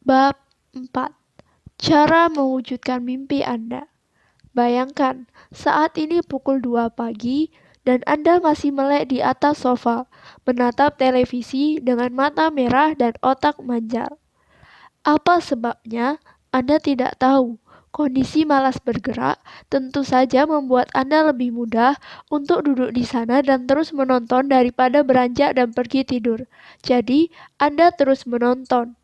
Bab 4. Cara mewujudkan mimpi Anda. Bayangkan, saat ini pukul 2 pagi dan Anda masih melek di atas sofa, menatap televisi dengan mata merah dan otak manjal. Apa sebabnya? Anda tidak tahu. Kondisi malas bergerak tentu saja membuat Anda lebih mudah untuk duduk di sana dan terus menonton daripada beranjak dan pergi tidur. Jadi, Anda terus menonton.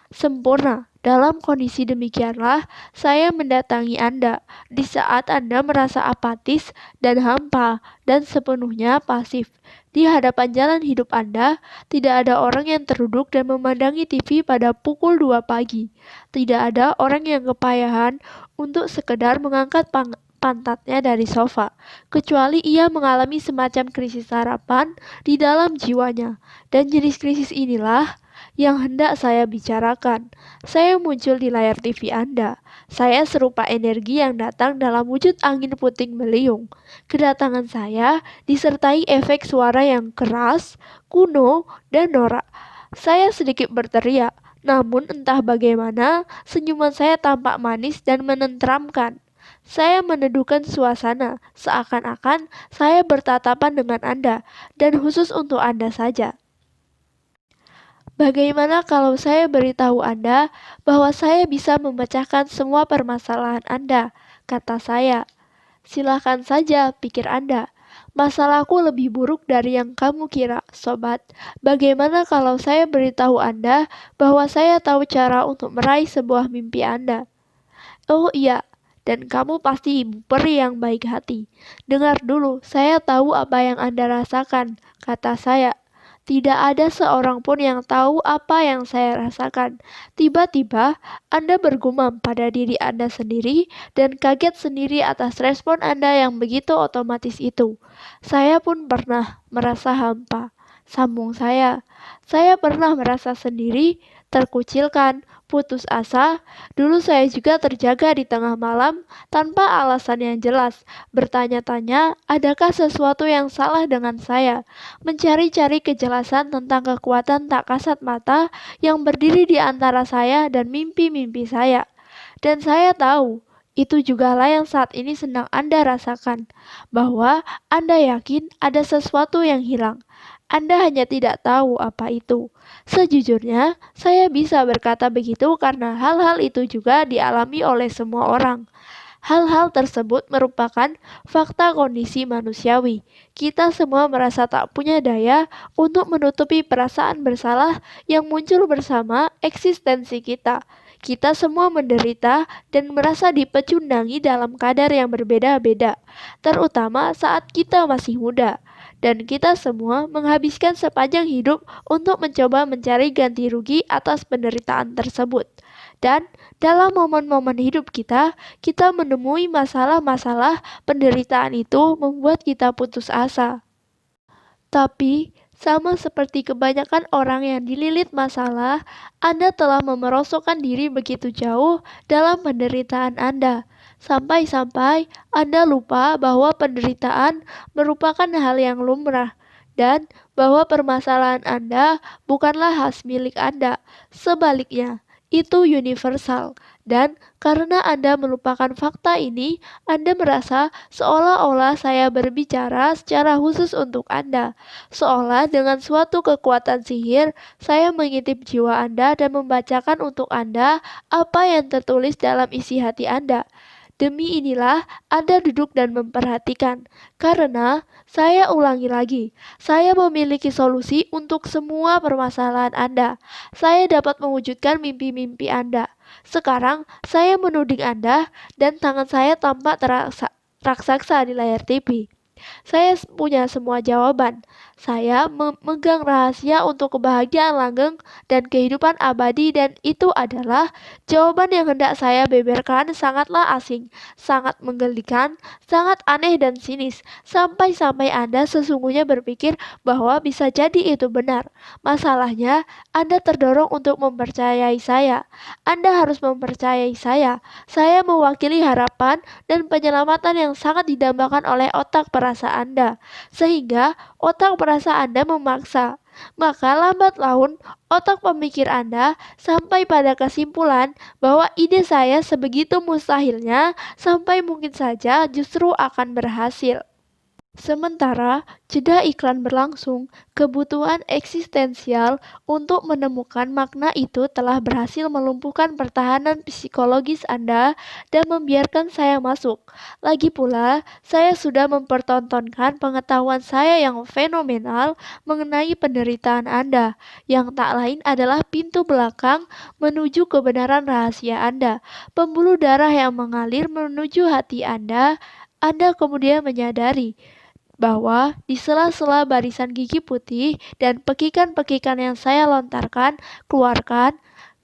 Sempurna. Dalam kondisi demikianlah saya mendatangi Anda di saat Anda merasa apatis dan hampa dan sepenuhnya pasif. Di hadapan jalan hidup Anda, tidak ada orang yang terduduk dan memandangi TV pada pukul 2 pagi. Tidak ada orang yang kepayahan untuk sekedar mengangkat pantatnya dari sofa, kecuali ia mengalami semacam krisis harapan di dalam jiwanya. Dan jenis krisis inilah yang hendak saya bicarakan. Saya muncul di layar TV Anda. Saya serupa energi yang datang dalam wujud angin puting beliung. Kedatangan saya disertai efek suara yang keras, kuno, dan norak. Saya sedikit berteriak, namun entah bagaimana senyuman saya tampak manis dan menenteramkan. Saya meneduhkan suasana, seakan-akan saya bertatapan dengan Anda, dan khusus untuk Anda saja. Bagaimana kalau saya beritahu Anda bahwa saya bisa memecahkan semua permasalahan Anda? Kata saya. Silakan saja, pikir Anda. Masalahku lebih buruk dari yang kamu kira, sobat. Bagaimana kalau saya beritahu Anda bahwa saya tahu cara untuk meraih sebuah mimpi Anda? Oh iya, dan kamu pasti ibu peri yang baik hati. Dengar dulu, saya tahu apa yang Anda rasakan, kata saya. Tidak ada seorang pun yang tahu apa yang saya rasakan. Tiba-tiba, Anda bergumam pada diri Anda sendiri dan kaget sendiri atas respon Anda yang begitu otomatis itu. Saya pun pernah merasa hampa. Sambung saya. Saya pernah merasa sendiri, terkucilkan, putus asa. Dulu saya juga terjaga di tengah malam tanpa alasan yang jelas. Bertanya-tanya, adakah sesuatu yang salah dengan saya? Mencari-cari kejelasan tentang kekuatan tak kasat mata yang berdiri di antara saya dan mimpi-mimpi saya. Dan saya tahu, itu jugalah yang saat ini sedang Anda rasakan, bahwa Anda yakin ada sesuatu yang hilang. Anda hanya tidak tahu apa itu. Sejujurnya, saya bisa berkata begitu karena hal-hal itu juga dialami oleh semua orang. Hal-hal tersebut merupakan fakta kondisi manusiawi. Kita semua merasa tak punya daya untuk menutupi perasaan bersalah yang muncul bersama eksistensi kita. Kita semua menderita dan merasa dipecundangi dalam kadar yang berbeda-beda, terutama saat kita masih muda. Dan kita semua menghabiskan sepanjang hidup untuk mencoba mencari ganti rugi atas penderitaan tersebut. Dan dalam momen-momen hidup kita menemui masalah-masalah penderitaan itu membuat kita putus asa. Tapi, sama seperti kebanyakan orang yang dililit masalah, Anda telah memerosokkan diri begitu jauh dalam penderitaan Anda. Sampai-sampai Anda lupa bahwa penderitaan merupakan hal yang lumrah dan bahwa permasalahan Anda bukanlah khas milik Anda. Sebaliknya, itu universal. Dan karena Anda melupakan fakta ini, Anda merasa seolah-olah saya berbicara secara khusus untuk Anda. Seolah dengan suatu kekuatan sihir, saya mengintip jiwa Anda dan membacakan untuk Anda apa yang tertulis dalam isi hati Anda. Demi inilah Anda duduk dan memperhatikan. Karena, saya ulangi lagi, saya memiliki solusi untuk semua permasalahan Anda. Saya dapat mewujudkan mimpi-mimpi Anda. Sekarang, saya menuding Anda dan tangan saya tampak raksasa di layar TV. Saya punya semua jawaban. Saya memegang rahasia untuk kebahagiaan langgeng dan kehidupan abadi dan itu adalah jawaban yang hendak saya beberkan sangatlah asing, sangat menggelikan, sangat aneh dan sinis. Sampai-sampai Anda sesungguhnya berpikir bahwa bisa jadi itu benar. Masalahnya, Anda terdorong untuk mempercayai saya. Anda harus mempercayai saya. Saya mewakili harapan dan penyelamatan yang sangat didambakan oleh otak perasa Anda. Sehingga otak perasa Anda memaksa. maka lambat laun otak pemikir Anda sampai pada kesimpulan bahwa ide saya sebegitu mustahilnya sampai mungkin saja justru akan berhasil. Sementara jeda iklan berlangsung, kebutuhan eksistensial untuk menemukan makna itu telah berhasil melumpuhkan pertahanan psikologis Anda dan membiarkan saya masuk. Lagi pula, saya sudah mempertontonkan pengetahuan saya yang fenomenal mengenai penderitaan Anda, yang tak lain adalah pintu belakang menuju kebenaran rahasia Anda, pembuluh darah yang mengalir menuju hati Anda. Anda kemudian menyadari bahwa di sela-sela barisan gigi putih dan pekikan-pekikan yang saya keluarkan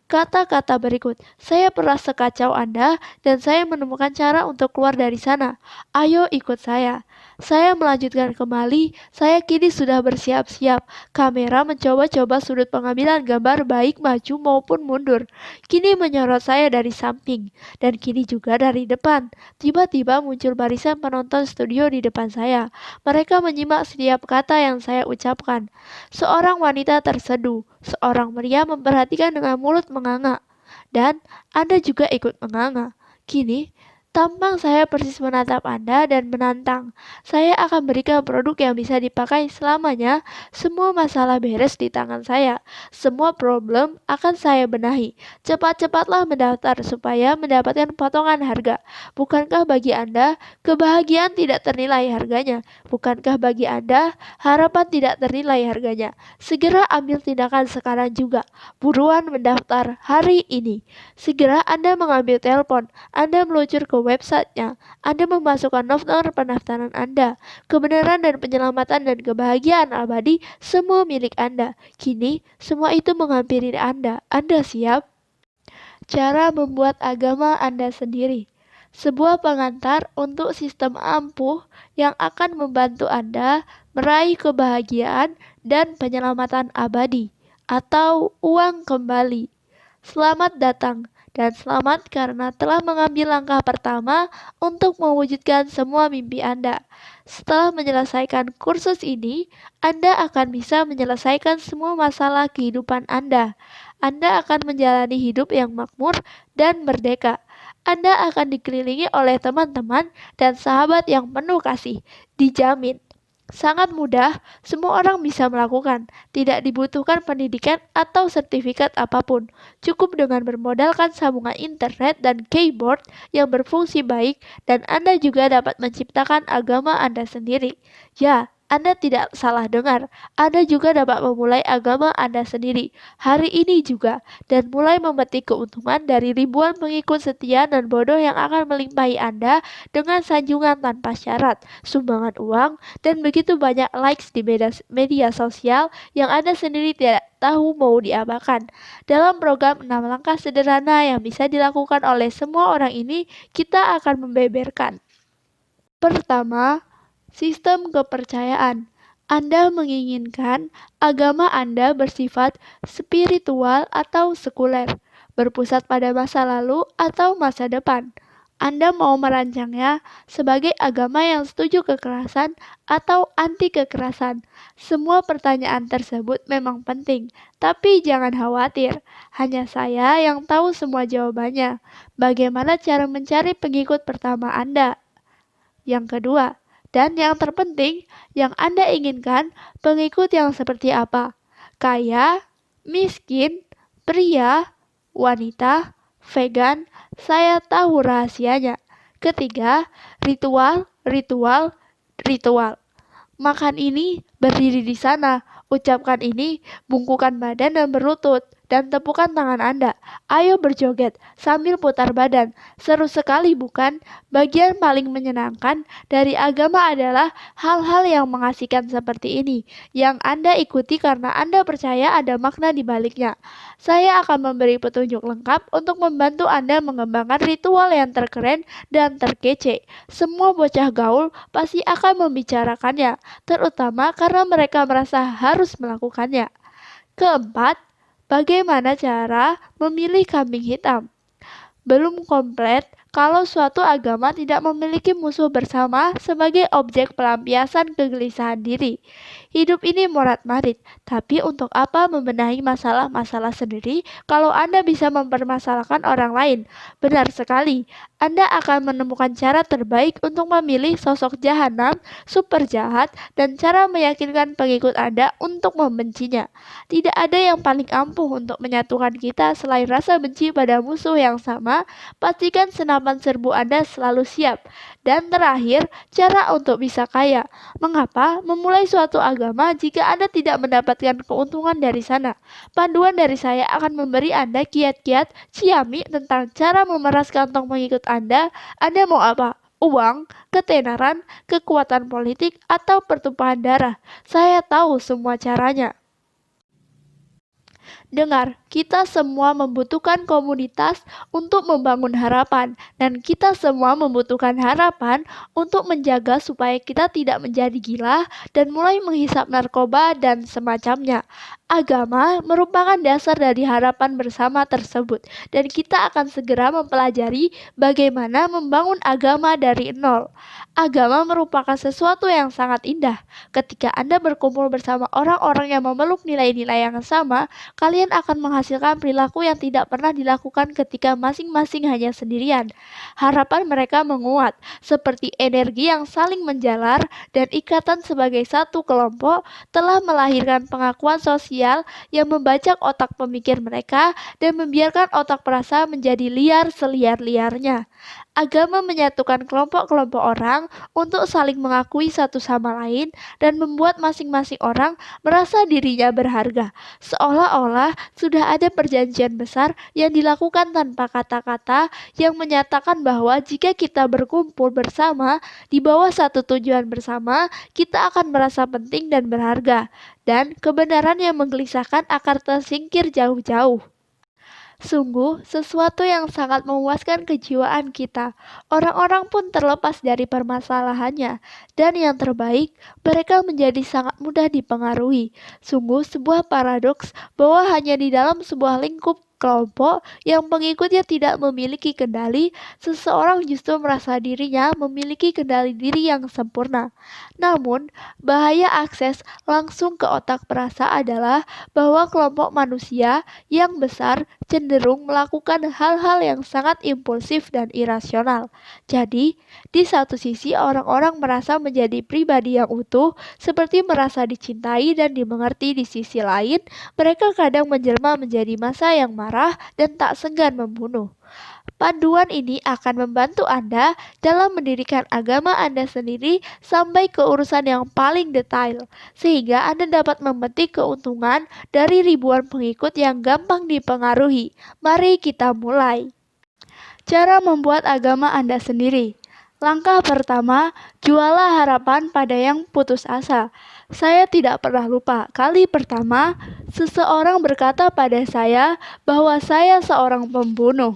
kata-kata berikut. Saya pernah sekacau Anda dan saya menemukan cara untuk keluar dari sana. Ayo ikut saya. Saya melanjutkan kembali. Saya kini sudah bersiap-siap. Kamera mencoba-coba sudut pengambilan gambar baik maju maupun mundur. Kini menyorot saya dari samping dan kini juga dari depan. Tiba-tiba muncul barisan penonton studio di depan saya. Mereka menyimak setiap kata yang saya ucapkan. Seorang wanita terseduh. Seorang pria memperhatikan dengan mulut menganga, dan Anda juga ikut menganga. Kini, tampang saya persis menatap Anda dan menantang. Saya akan berikan produk yang bisa dipakai selamanya. Semua masalah beres di tangan saya. Semua problem akan saya benahi. Cepat-cepatlah mendaftar supaya mendapatkan potongan harga. Bukankah bagi Anda, kebahagiaan tidak ternilai harganya? Bukankah bagi Anda, harapan tidak ternilai harganya? Segera ambil tindakan sekarang juga. Buruan mendaftar hari ini. Segera Anda mengambil telepon. Anda meluncur ke websitenya. Anda memasukkan nomor pendaftaran Anda. Kebenaran dan penyelamatan dan kebahagiaan abadi semua milik Anda. Kini semua itu menghampiri Anda. Anda siap? Cara membuat agama Anda sendiri. Sebuah pengantar untuk sistem ampuh yang akan membantu Anda meraih kebahagiaan dan penyelamatan abadi atau uang kembali. Selamat datang dan selamat karena telah mengambil langkah pertama untuk mewujudkan semua mimpi Anda. Setelah menyelesaikan kursus ini, Anda akan bisa menyelesaikan semua masalah kehidupan Anda. Anda akan menjalani hidup yang makmur dan merdeka. Anda akan dikelilingi oleh teman-teman dan sahabat yang penuh kasih. Dijamin. Sangat mudah, semua orang bisa melakukan. Tidak dibutuhkan pendidikan atau sertifikat apapun. Cukup dengan bermodalkan sambungan internet dan keyboard yang berfungsi baik dan Anda juga dapat menciptakan agama Anda sendiri. Ya, Anda tidak salah dengar. Anda juga dapat memulai agama Anda sendiri hari ini juga dan mulai memetik keuntungan dari ribuan pengikut setia dan bodoh yang akan melimpahi Anda dengan sanjungan tanpa syarat, sumbangan uang, dan begitu banyak likes di media sosial yang Anda sendiri tidak tahu mau diapakan. Dalam program 6 langkah sederhana yang bisa dilakukan oleh semua orang ini, kita akan membeberkan. Pertama, sistem kepercayaan. Anda menginginkan agama Anda bersifat spiritual atau sekuler, berpusat pada masa lalu atau masa depan. Anda mau merancangnya sebagai agama yang setuju kekerasan atau anti kekerasan. Semua pertanyaan tersebut memang penting, tapi jangan khawatir. Hanya saya yang tahu semua jawabannya. Bagaimana cara mencari pengikut pertama Anda? Yang kedua, dan yang terpenting, yang Anda inginkan pengikut yang seperti apa? Kaya, miskin, pria, wanita, vegan, saya tahu rahasianya. Ketiga, ritual, ritual, ritual. Makan ini, berdiri di sana, ucapkan ini, bungkukan badan dan berlutut, dan tepukan tangan Anda. Ayo berjoget sambil putar badan. Seru sekali bukan? Bagian paling menyenangkan dari agama adalah hal-hal yang mengasihkan seperti ini, yang Anda ikuti karena Anda percaya ada makna di baliknya. Saya akan memberi petunjuk lengkap untuk membantu Anda mengembangkan ritual yang terkeren dan terkece. Semua bocah gaul pasti akan membicarakannya, terutama karena mereka merasa harus melakukannya. Keempat, bagaimana cara memilih kambing hitam? Belum komplit kalau suatu agama tidak memiliki musuh bersama sebagai objek pelampiasan kegelisahan diri. Hidup ini morat-marit, tapi untuk apa membenahi masalah-masalah sendiri kalau Anda bisa mempermasalahkan orang lain? Benar sekali, Anda akan menemukan cara terbaik untuk memilih sosok jahanam, super jahat, dan cara meyakinkan pengikut Anda untuk membencinya. Tidak ada yang paling ampuh untuk menyatukan kita selain rasa benci pada musuh yang sama. Pastikan senapan serbu Anda selalu siap. Dan terakhir, cara untuk bisa kaya. Mengapa memulai suatu agama jika Anda tidak mendapatkan keuntungan dari sana? Panduan dari saya akan memberi Anda kiat-kiat ciamik tentang cara memeras kantong pengikut Anda. Anda mau apa? Uang, ketenaran, kekuatan politik, atau pertumpahan darah. Saya tahu semua caranya. Dengar, kita semua membutuhkan komunitas untuk membangun harapan, dan kita semua membutuhkan harapan untuk menjaga supaya kita tidak menjadi gila dan mulai menghisap narkoba dan semacamnya. Agama merupakan dasar dari harapan bersama tersebut, dan kita akan segera mempelajari bagaimana membangun agama dari nol. Agama merupakan sesuatu yang sangat indah. Ketika Anda berkumpul bersama orang-orang yang memeluk nilai-nilai yang sama, kalian akan menghasilkan perilaku yang tidak pernah dilakukan ketika masing-masing hanya sendirian. Harapan mereka menguat, seperti energi yang saling menjalar, dan ikatan sebagai satu kelompok telah melahirkan pengakuan sosial yang membajak otak pemikir mereka dan membiarkan otak perasa menjadi liar seliar-liarnya. Agama menyatukan kelompok-kelompok orang untuk saling mengakui satu sama lain dan membuat masing-masing orang merasa dirinya berharga. Seolah-olah sudah ada perjanjian besar yang dilakukan tanpa kata-kata yang menyatakan bahwa jika kita berkumpul bersama di bawah satu tujuan bersama, kita akan merasa penting dan berharga. Dan kebenaran yang menggelisahkan akan tersingkir jauh-jauh. Sungguh, sesuatu yang sangat memuaskan kejiwaan kita. Orang-orang pun terlepas dari permasalahannya. Dan yang terbaik, mereka menjadi sangat mudah dipengaruhi. Sungguh sebuah paradoks bahwa hanya di dalam sebuah lingkup kelompok yang pengikutnya tidak memiliki kendali, seseorang justru merasa dirinya memiliki kendali diri yang sempurna. Namun, bahaya akses langsung ke otak perasa adalah bahwa kelompok manusia yang besar cenderung melakukan hal-hal yang sangat impulsif dan irasional. Jadi, di satu sisi orang-orang merasa menjadi pribadi yang utuh, seperti merasa dicintai dan dimengerti. Di sisi lain, mereka kadang menjelma menjadi massa yang marah dan tak segan membunuh. Panduan ini akan membantu Anda dalam mendirikan agama Anda sendiri sampai ke urusan yang paling detail, sehingga Anda dapat memetik keuntungan dari ribuan pengikut yang gampang dipengaruhi. Mari kita mulai. Cara membuat agama Anda sendiri. Langkah pertama, jualah harapan pada yang putus asa. Saya tidak pernah lupa, kali pertama seseorang berkata pada saya bahwa saya seorang pembunuh.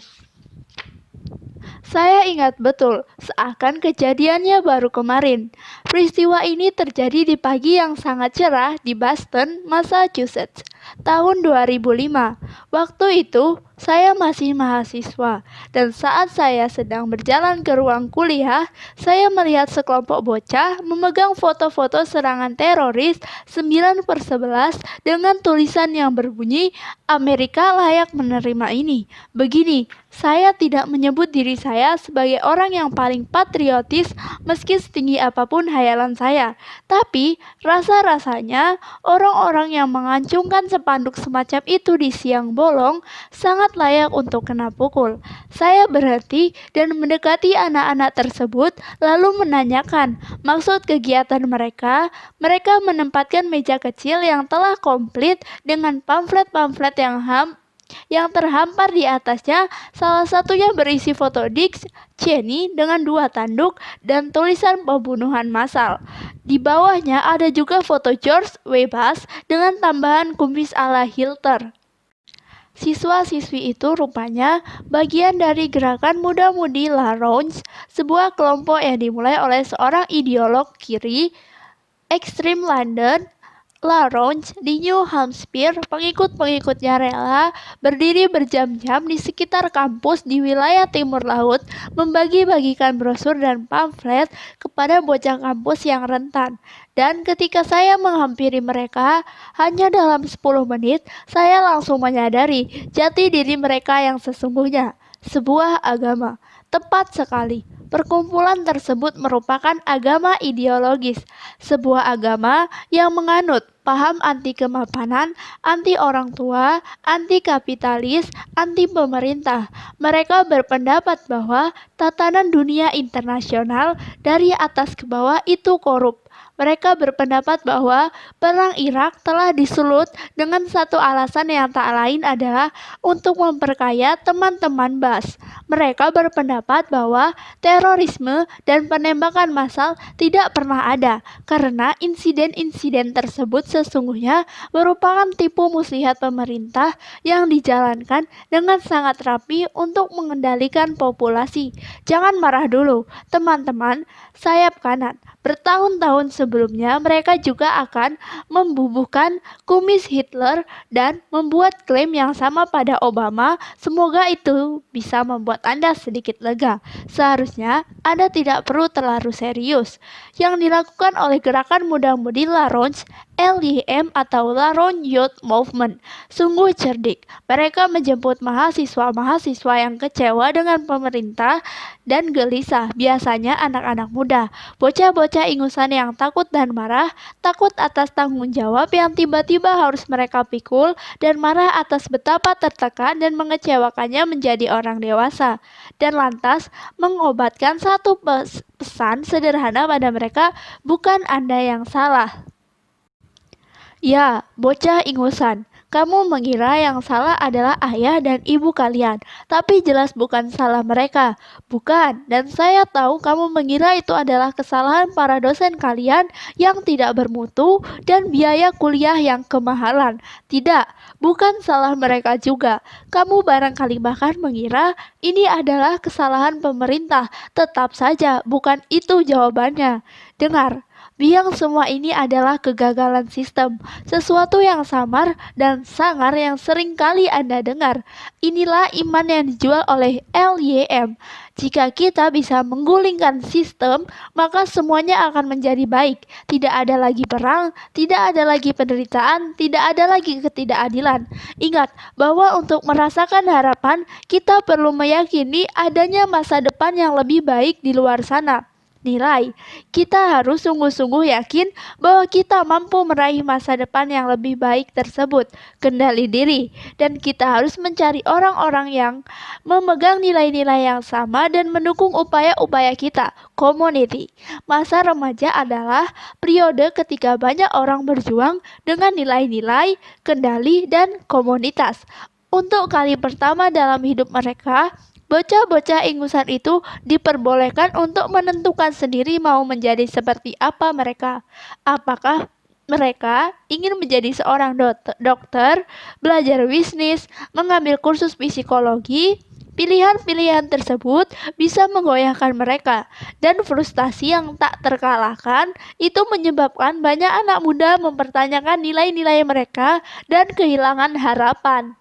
Saya ingat betul, seakan kejadiannya baru kemarin. Peristiwa ini terjadi di pagi yang sangat cerah di Boston, Massachusetts, tahun 2005. Waktu itu, saya masih mahasiswa, dan saat saya sedang berjalan ke ruang kuliah, saya melihat sekelompok bocah memegang foto-foto serangan teroris 9/11 dengan tulisan yang berbunyi, "Amerika layak menerima ini." Begini, saya tidak menyebut diri saya sebagai orang yang paling patriotis meski setinggi apapun hayalan saya. Tapi, rasa-rasanya orang-orang yang mengacungkan spanduk semacam itu di siang bolong sangat layak untuk kena pukul. Saya berhenti dan mendekati anak-anak tersebut lalu menanyakan maksud kegiatan mereka. Mereka menempatkan meja kecil yang telah komplit dengan pamflet-pamflet yang terhampar di atasnya, salah satunya berisi foto Dick Cheney dengan 2 tanduk dan tulisan pembunuhan massal. Di bawahnya ada juga foto George W. Bush dengan tambahan kumis ala Hitler. Siswa-siswi itu rupanya bagian dari gerakan muda-mudi La Rouge, sebuah kelompok yang dimulai oleh seorang ideolog kiri ekstrim London, La Ronge di New Hampshire, pengikut-pengikutnya rela berdiri berjam-jam di sekitar kampus di wilayah timur laut, membagi-bagikan brosur dan pamflet kepada bocah kampus yang rentan. Dan ketika saya menghampiri mereka, hanya dalam 10 menit, saya langsung menyadari jati diri mereka yang sesungguhnya. Sebuah agama. Tepat sekali. Perkumpulan tersebut merupakan agama ideologis, sebuah agama yang menganut paham anti kemapanan, anti orang tua, anti kapitalis, anti pemerintah. Mereka berpendapat bahwa tatanan dunia internasional dari atas ke bawah itu korup. Mereka berpendapat bahwa perang Irak telah disulut dengan satu alasan yang tak lain adalah untuk memperkaya teman-teman Bas. Mereka berpendapat bahwa terorisme dan penembakan massal tidak pernah ada karena insiden-insiden tersebut sesungguhnya merupakan tipu muslihat pemerintah yang dijalankan dengan sangat rapi untuk mengendalikan populasi. Jangan marah dulu, teman-teman. Sayap kanan. Bertahun-tahun sebelumnya mereka juga akan membubuhkan kumis Hitler dan membuat klaim yang sama pada Obama. Semoga itu bisa membuat Anda sedikit lega. Seharusnya Anda tidak perlu terlalu serius. Yang dilakukan oleh gerakan muda-mudi La Ronge LYM atau La Ronge Youth Movement sungguh cerdik. Mereka menjemput mahasiswa-mahasiswa yang kecewa dengan pemerintah dan gelisah, biasanya anak-anak muda, bocah-bocah ingusan yang takut dan marah, takut atas tanggung jawab yang tiba-tiba harus mereka pikul, dan marah atas betapa tertekan dan mengecewakannya menjadi orang dewasa, dan lantas mengobatkan satu pesan sederhana pada mereka, bukan Anda yang salah. Ya, bocah ingusan, kamu mengira yang salah adalah ayah dan ibu kalian, tapi jelas bukan salah mereka. Bukan, dan saya tahu kamu mengira itu adalah kesalahan para dosen kalian yang tidak bermutu dan biaya kuliah yang kemahalan. Tidak, bukan salah mereka juga. Kamu barangkali bahkan mengira ini adalah kesalahan pemerintah. Tetap saja, bukan itu jawabannya. Dengar. Biang semua ini adalah kegagalan sistem, sesuatu yang samar dan sangar yang sering kali Anda dengar. Inilah iman yang dijual oleh LYM. Jika kita bisa menggulingkan sistem, maka semuanya akan menjadi baik. Tidak ada lagi perang, tidak ada lagi penderitaan, tidak ada lagi ketidakadilan. Ingat bahwa untuk merasakan harapan, kita perlu meyakini adanya masa depan yang lebih baik di luar sana. Nilai, kita harus sungguh-sungguh yakin bahwa kita mampu meraih masa depan yang lebih baik tersebut. Kendali diri, dan kita harus mencari orang-orang yang memegang nilai-nilai yang sama dan mendukung upaya-upaya kita. Community. Masa remaja adalah periode ketika banyak orang berjuang dengan nilai-nilai, kendali, dan komunitas. Untuk kali pertama dalam hidup mereka, bocah-bocah ingusan itu diperbolehkan untuk menentukan sendiri mau menjadi seperti apa mereka. Apakah mereka ingin menjadi seorang dokter, belajar bisnis, mengambil kursus psikologi. Pilihan-pilihan tersebut bisa menggoyahkan mereka, dan frustasi yang tak terkalahkan itu menyebabkan banyak anak muda mempertanyakan nilai-nilai mereka dan kehilangan harapan.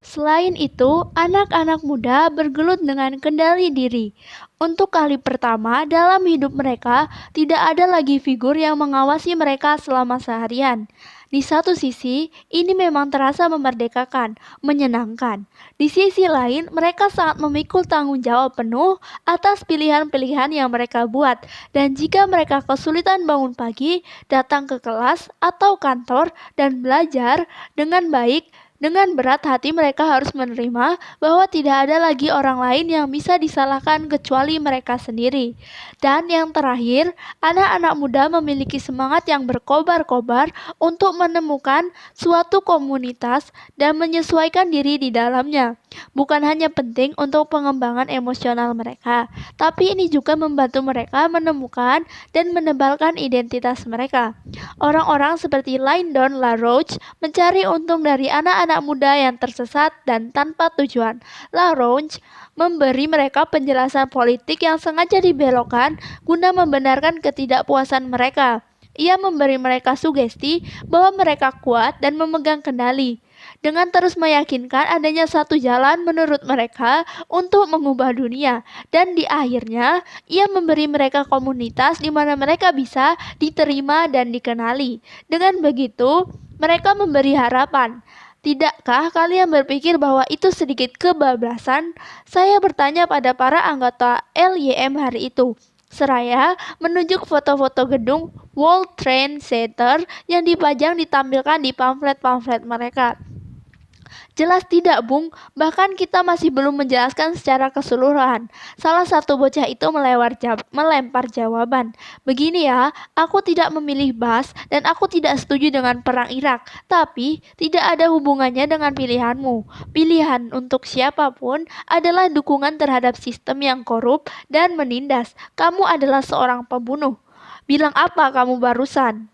Selain itu, anak-anak muda bergelut dengan kendali diri. Untuk kali pertama dalam hidup mereka, tidak ada lagi figur yang mengawasi mereka selama seharian. Di satu sisi, ini memang terasa memerdekakan, menyenangkan. Di sisi lain, mereka sangat memikul tanggung jawab penuh atas pilihan-pilihan yang mereka buat. Dan jika mereka kesulitan bangun pagi, datang ke kelas atau kantor dan belajar dengan baik, dengan berat hati mereka harus menerima bahwa tidak ada lagi orang lain yang bisa disalahkan kecuali mereka sendiri. Dan yang terakhir, anak-anak muda memiliki semangat yang berkobar-kobar untuk menemukan suatu komunitas dan menyesuaikan diri di dalamnya. Bukan hanya penting untuk pengembangan emosional mereka, tapi ini juga membantu mereka menemukan dan menebalkan identitas mereka. Orang-orang seperti Lyndon LaRouche mencari untung dari anak-anak muda yang tersesat dan tanpa tujuan. LaRouche memberi mereka penjelasan politik yang sengaja dibelokkan guna membenarkan ketidakpuasan mereka. Ia memberi mereka sugesti bahwa mereka kuat dan memegang kendali. Dengan terus meyakinkan adanya satu jalan menurut mereka untuk mengubah dunia. Dan di akhirnya, ia memberi mereka komunitas di mana mereka bisa diterima dan dikenali. Dengan begitu, mereka memberi harapan. Tidakkah kalian berpikir bahwa itu sedikit kebablasan? Saya bertanya pada para anggota LYM hari itu, seraya menunjuk foto-foto gedung World Trade Center yang dipajang ditampilkan di pamflet-pamflet mereka. Jelas tidak, Bung. Bahkan kita masih belum menjelaskan secara keseluruhan. Salah satu bocah itu melempar jawaban. Begini ya, aku tidak memilih Bas dan aku tidak setuju dengan perang Irak. Tapi tidak ada hubungannya dengan pilihanmu. Pilihan untuk siapapun adalah dukungan terhadap sistem yang korup dan menindas. Kamu adalah seorang pembunuh. Bilang apa kamu barusan?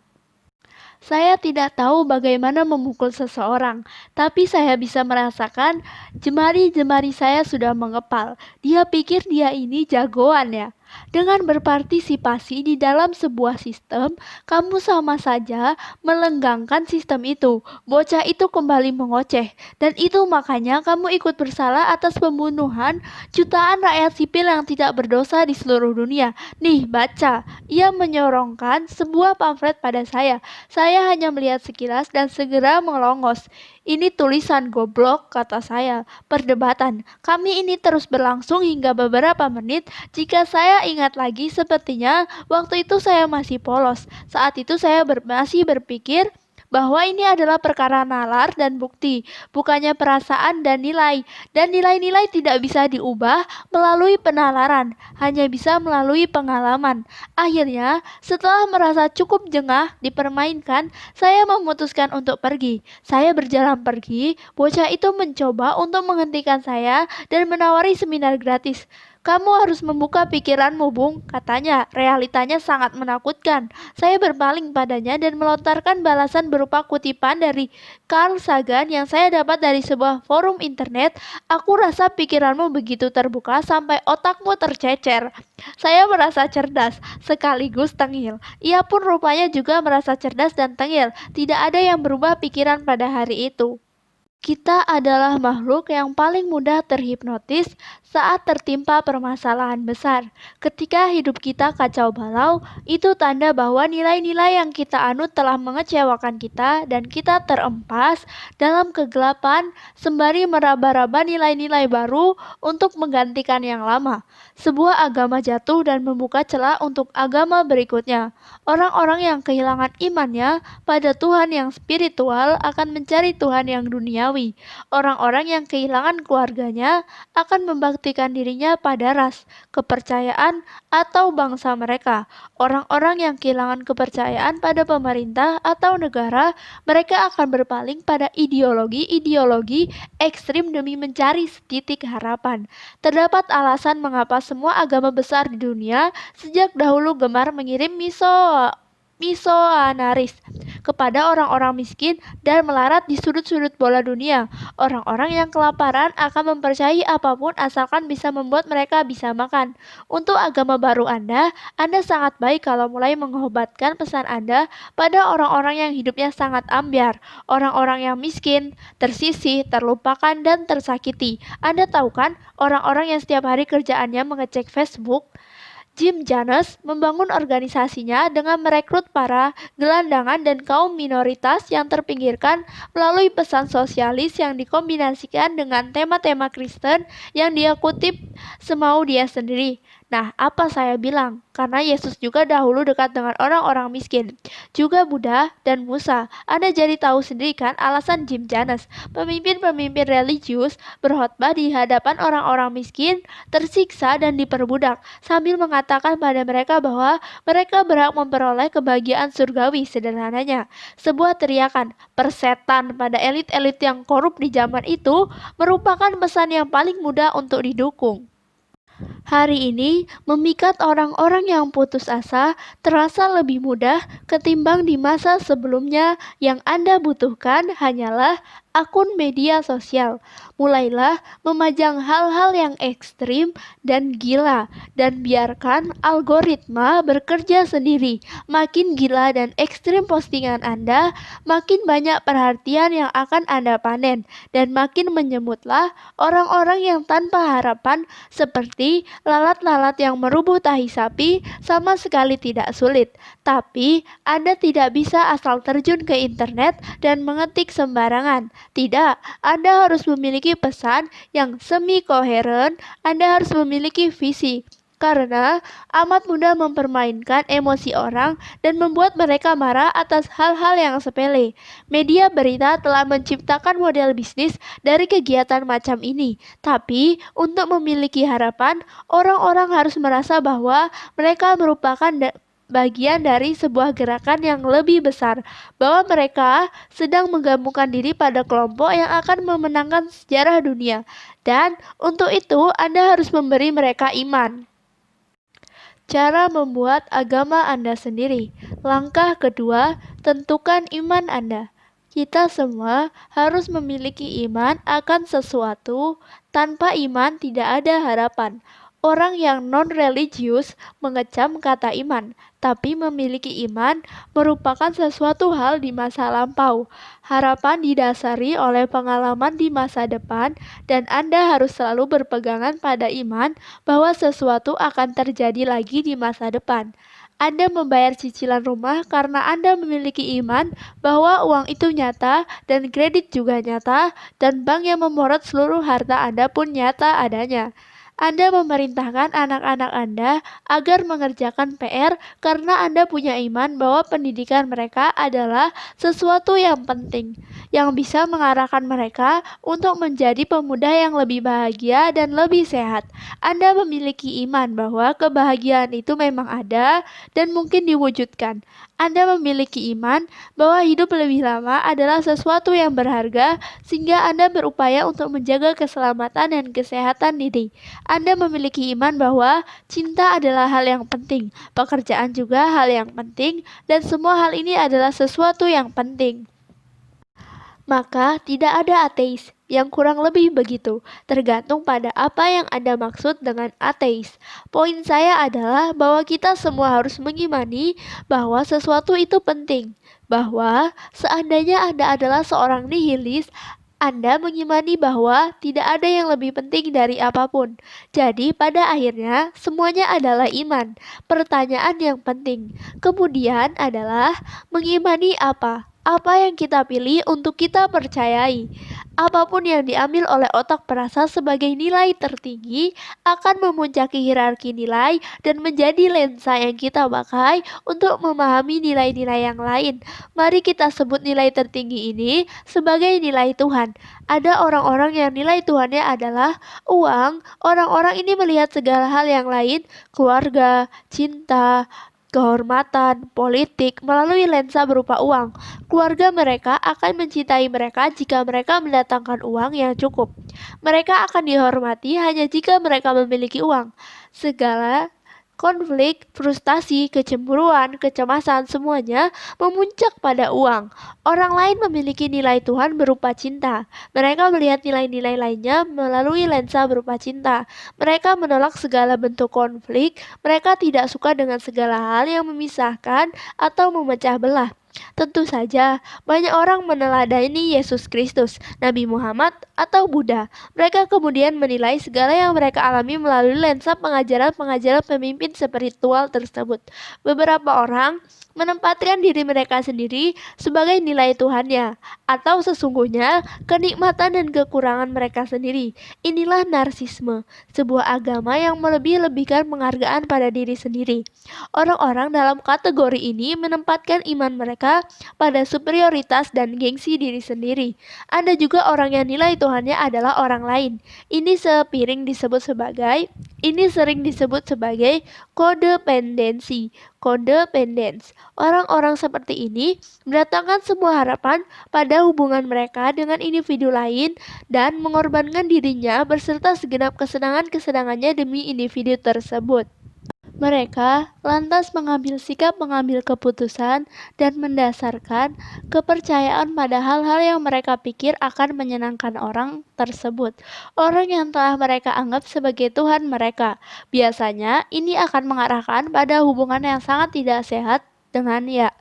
Saya tidak tahu bagaimana memukul seseorang, tapi saya bisa merasakan jemari-jemari saya sudah mengepal. Dia pikir dia ini jagoan ya. Dengan berpartisipasi di dalam sebuah sistem, kamu sama saja melenggangkan sistem itu. Bocah itu kembali mengoceh, dan itu makanya kamu ikut bersalah atas pembunuhan jutaan rakyat sipil yang tidak berdosa di seluruh dunia. Nih, baca. Ia menyorongkan sebuah pamflet pada saya. Saya hanya melihat sekilas dan segera melongos. Ini tulisan goblok, kata saya. Perdebatan kami ini terus berlangsung hingga beberapa menit. Jika saya ingat lagi, sepertinya waktu itu saya masih polos. Saat itu saya masih berpikir bahwa ini adalah perkara nalar dan bukti, bukannya perasaan dan nilai. Dan nilai-nilai tidak bisa diubah melalui penalaran, hanya bisa melalui pengalaman. Akhirnya, setelah merasa cukup jengah dipermainkan, saya memutuskan untuk pergi. Saya berjalan pergi, bocah itu mencoba untuk menghentikan saya dan menawari seminar gratis. Kamu harus membuka pikiranmu, Bung, katanya. Realitanya sangat menakutkan. Saya berpaling padanya dan melontarkan balasan berupa kutipan dari Carl Sagan yang saya dapat dari sebuah forum internet. Aku rasa pikiranmu begitu terbuka sampai otakmu tercecer. Saya merasa cerdas, sekaligus tengil. Ia pun rupanya juga merasa cerdas dan tengil. Tidak ada yang berubah pikiran pada hari itu. Kita adalah makhluk yang paling mudah terhipnotis saat tertimpa permasalahan besar. Ketika hidup kita kacau balau, itu tanda bahwa nilai-nilai yang kita anut telah mengecewakan kita dan kita terempas dalam kegelapan sembari meraba-raba nilai-nilai baru untuk menggantikan yang lama. Sebuah agama jatuh dan membuka celah untuk agama berikutnya. Orang-orang yang kehilangan imannya pada Tuhan yang spiritual akan mencari Tuhan yang duniawi. Orang-orang yang kehilangan keluarganya akan membaktikan dirinya pada ras, kepercayaan, atau bangsa mereka. Orang-orang yang kehilangan kepercayaan pada pemerintah atau negara, mereka akan berpaling pada ideologi-ideologi ekstrim demi mencari setitik harapan. Terdapat alasan mengapa semua agama besar di dunia sejak dahulu gemar mengirim misionaris kepada orang-orang miskin dan melarat di sudut-sudut bola dunia. Orang-orang yang kelaparan akan mempercayai apapun asalkan bisa membuat mereka bisa makan. Untuk agama baru Anda sangat baik kalau mulai mengobatkan pesan Anda pada orang-orang yang hidupnya sangat ambyar, orang-orang yang miskin, tersisih, terlupakan, dan tersakiti. Anda tahu kan, orang-orang yang setiap hari kerjaannya mengecek Facebook. Jim Jones membangun organisasinya dengan merekrut para gelandangan dan kaum minoritas yang terpinggirkan melalui pesan sosialis yang dikombinasikan dengan tema-tema Kristen yang dia kutip semau dia sendiri. Nah, apa saya bilang? Karena Yesus juga dahulu dekat dengan orang-orang miskin, juga Buddha dan Musa. Anda jadi tahu sendiri kan alasan Jim Jones, pemimpin-pemimpin religius berkhotbah di hadapan orang-orang miskin, tersiksa dan diperbudak, sambil mengatakan pada mereka bahwa mereka berhak memperoleh kebahagiaan surgawi. Sederhananya, sebuah teriakan persetan pada elit-elit yang korup di zaman itu merupakan pesan yang paling mudah untuk didukung. Hari ini, memikat orang-orang yang putus asa terasa lebih mudah ketimbang di masa sebelumnya. Yang Anda butuhkan hanyalah akun media sosial. Mulailah memajang hal-hal yang ekstrim dan gila dan biarkan algoritma bekerja sendiri. Makin gila dan ekstrim postingan Anda, makin banyak perhatian yang akan Anda panen dan makin menyemutlah orang-orang yang tanpa harapan seperti lalat-lalat yang merubuh tahi sapi sama sekali tidak sulit. Tapi Anda tidak bisa asal terjun ke internet dan mengetik sembarangan. Tidak, Anda harus memiliki pesan yang semi-koheren, Anda harus memiliki visi. Karena amat mudah mempermainkan emosi orang dan membuat mereka marah atas hal-hal yang sepele. Media berita telah menciptakan model bisnis dari kegiatan macam ini. Tapi, untuk memiliki harapan, orang-orang harus merasa bahwa mereka merupakan bagian dari sebuah gerakan yang lebih besar, bahwa mereka sedang menggabungkan diri pada kelompok yang akan memenangkan sejarah dunia. Dan untuk itu, Anda harus memberi mereka iman. Cara membuat agama Anda sendiri. Langkah kedua, tentukan iman Anda. Kita semua harus memiliki iman akan sesuatu. Tanpa iman tidak ada harapan. Orang yang non-religius mengecam kata iman, tapi memiliki iman merupakan sesuatu hal di masa lampau. Harapan didasari oleh pengalaman di masa depan, dan Anda harus selalu berpegangan pada iman bahwa sesuatu akan terjadi lagi di masa depan. Anda membayar cicilan rumah karena Anda memiliki iman bahwa uang itu nyata dan kredit juga nyata, dan bank yang memorot seluruh harta Anda pun nyata adanya. Anda memerintahkan anak-anak Anda agar mengerjakan PR karena Anda punya iman bahwa pendidikan mereka adalah sesuatu yang penting, yang bisa mengarahkan mereka untuk menjadi pemuda yang lebih bahagia dan lebih sehat. Anda memiliki iman bahwa kebahagiaan itu memang ada dan mungkin diwujudkan. Anda memiliki iman bahwa hidup lebih lama adalah sesuatu yang berharga, sehingga Anda berupaya untuk menjaga keselamatan dan kesehatan diri. Anda memiliki iman bahwa cinta adalah hal yang penting, pekerjaan juga hal yang penting, dan semua hal ini adalah sesuatu yang penting. Maka tidak ada ateis, yang kurang lebih begitu, tergantung pada apa yang Anda maksud dengan ateis. Poin saya adalah bahwa kita semua harus mengimani bahwa sesuatu itu penting, bahwa seandainya Anda adalah seorang nihilis, Anda mengimani bahwa tidak ada yang lebih penting dari apapun. Jadi pada akhirnya semuanya adalah iman. Pertanyaan yang penting kemudian adalah mengimani apa? Apa yang kita pilih untuk kita percayai. Apapun yang diambil oleh otak perasa sebagai nilai tertinggi akan memuncaki hierarki nilai dan menjadi lensa yang kita pakai untuk memahami nilai-nilai yang lain. Mari kita sebut nilai tertinggi ini sebagai nilai Tuhan. Ada orang-orang yang nilai Tuhannya adalah uang. Orang-orang ini melihat segala hal yang lain, keluarga, cinta, kehormatan, politik melalui lensa berupa uang. Keluarga mereka akan mencintai mereka jika mereka mendatangkan uang yang cukup. Mereka akan dihormati hanya jika mereka memiliki uang. Segala konflik, frustasi, kecemburuan, kecemasan, semuanya memuncak pada uang. Orang lain memiliki nilai Tuhan berupa cinta. Mereka melihat nilai-nilai lainnya melalui lensa berupa cinta. Mereka menolak segala bentuk konflik. Mereka tidak suka dengan segala hal yang memisahkan atau memecah belah. Tentu saja, banyak orang meneladani Yesus Kristus, Nabi Muhammad, atau Buddha. Mereka kemudian menilai segala yang mereka alami melalui lensa pengajaran-pengajaran pemimpin spiritual tersebut. Beberapa orang menempatkan diri mereka sendiri sebagai nilai Tuhannya, atau sesungguhnya kenikmatan dan kekurangan mereka sendiri. Inilah narsisme, sebuah agama yang melebih-lebihkan penghargaan pada diri sendiri. Orang-orang dalam kategori ini menempatkan iman mereka pada superioritas dan gengsi diri sendiri. Ada juga orang yang nilai Tuhannya adalah orang lain. Ini sering disebut sebagai kodependensi. Codependence. Orang-orang seperti ini mendatangkan semua harapan pada hubungan mereka dengan individu lain dan mengorbankan dirinya berserta segenap kesenangan-kesenangannya demi individu tersebut. Mereka lantas mengambil keputusan dan mendasarkan kepercayaan pada hal-hal yang mereka pikir akan menyenangkan orang tersebut, orang yang telah mereka anggap sebagai Tuhan mereka. Biasanya ini akan mengarahkan pada hubungan yang sangat tidak sehat dengan ya.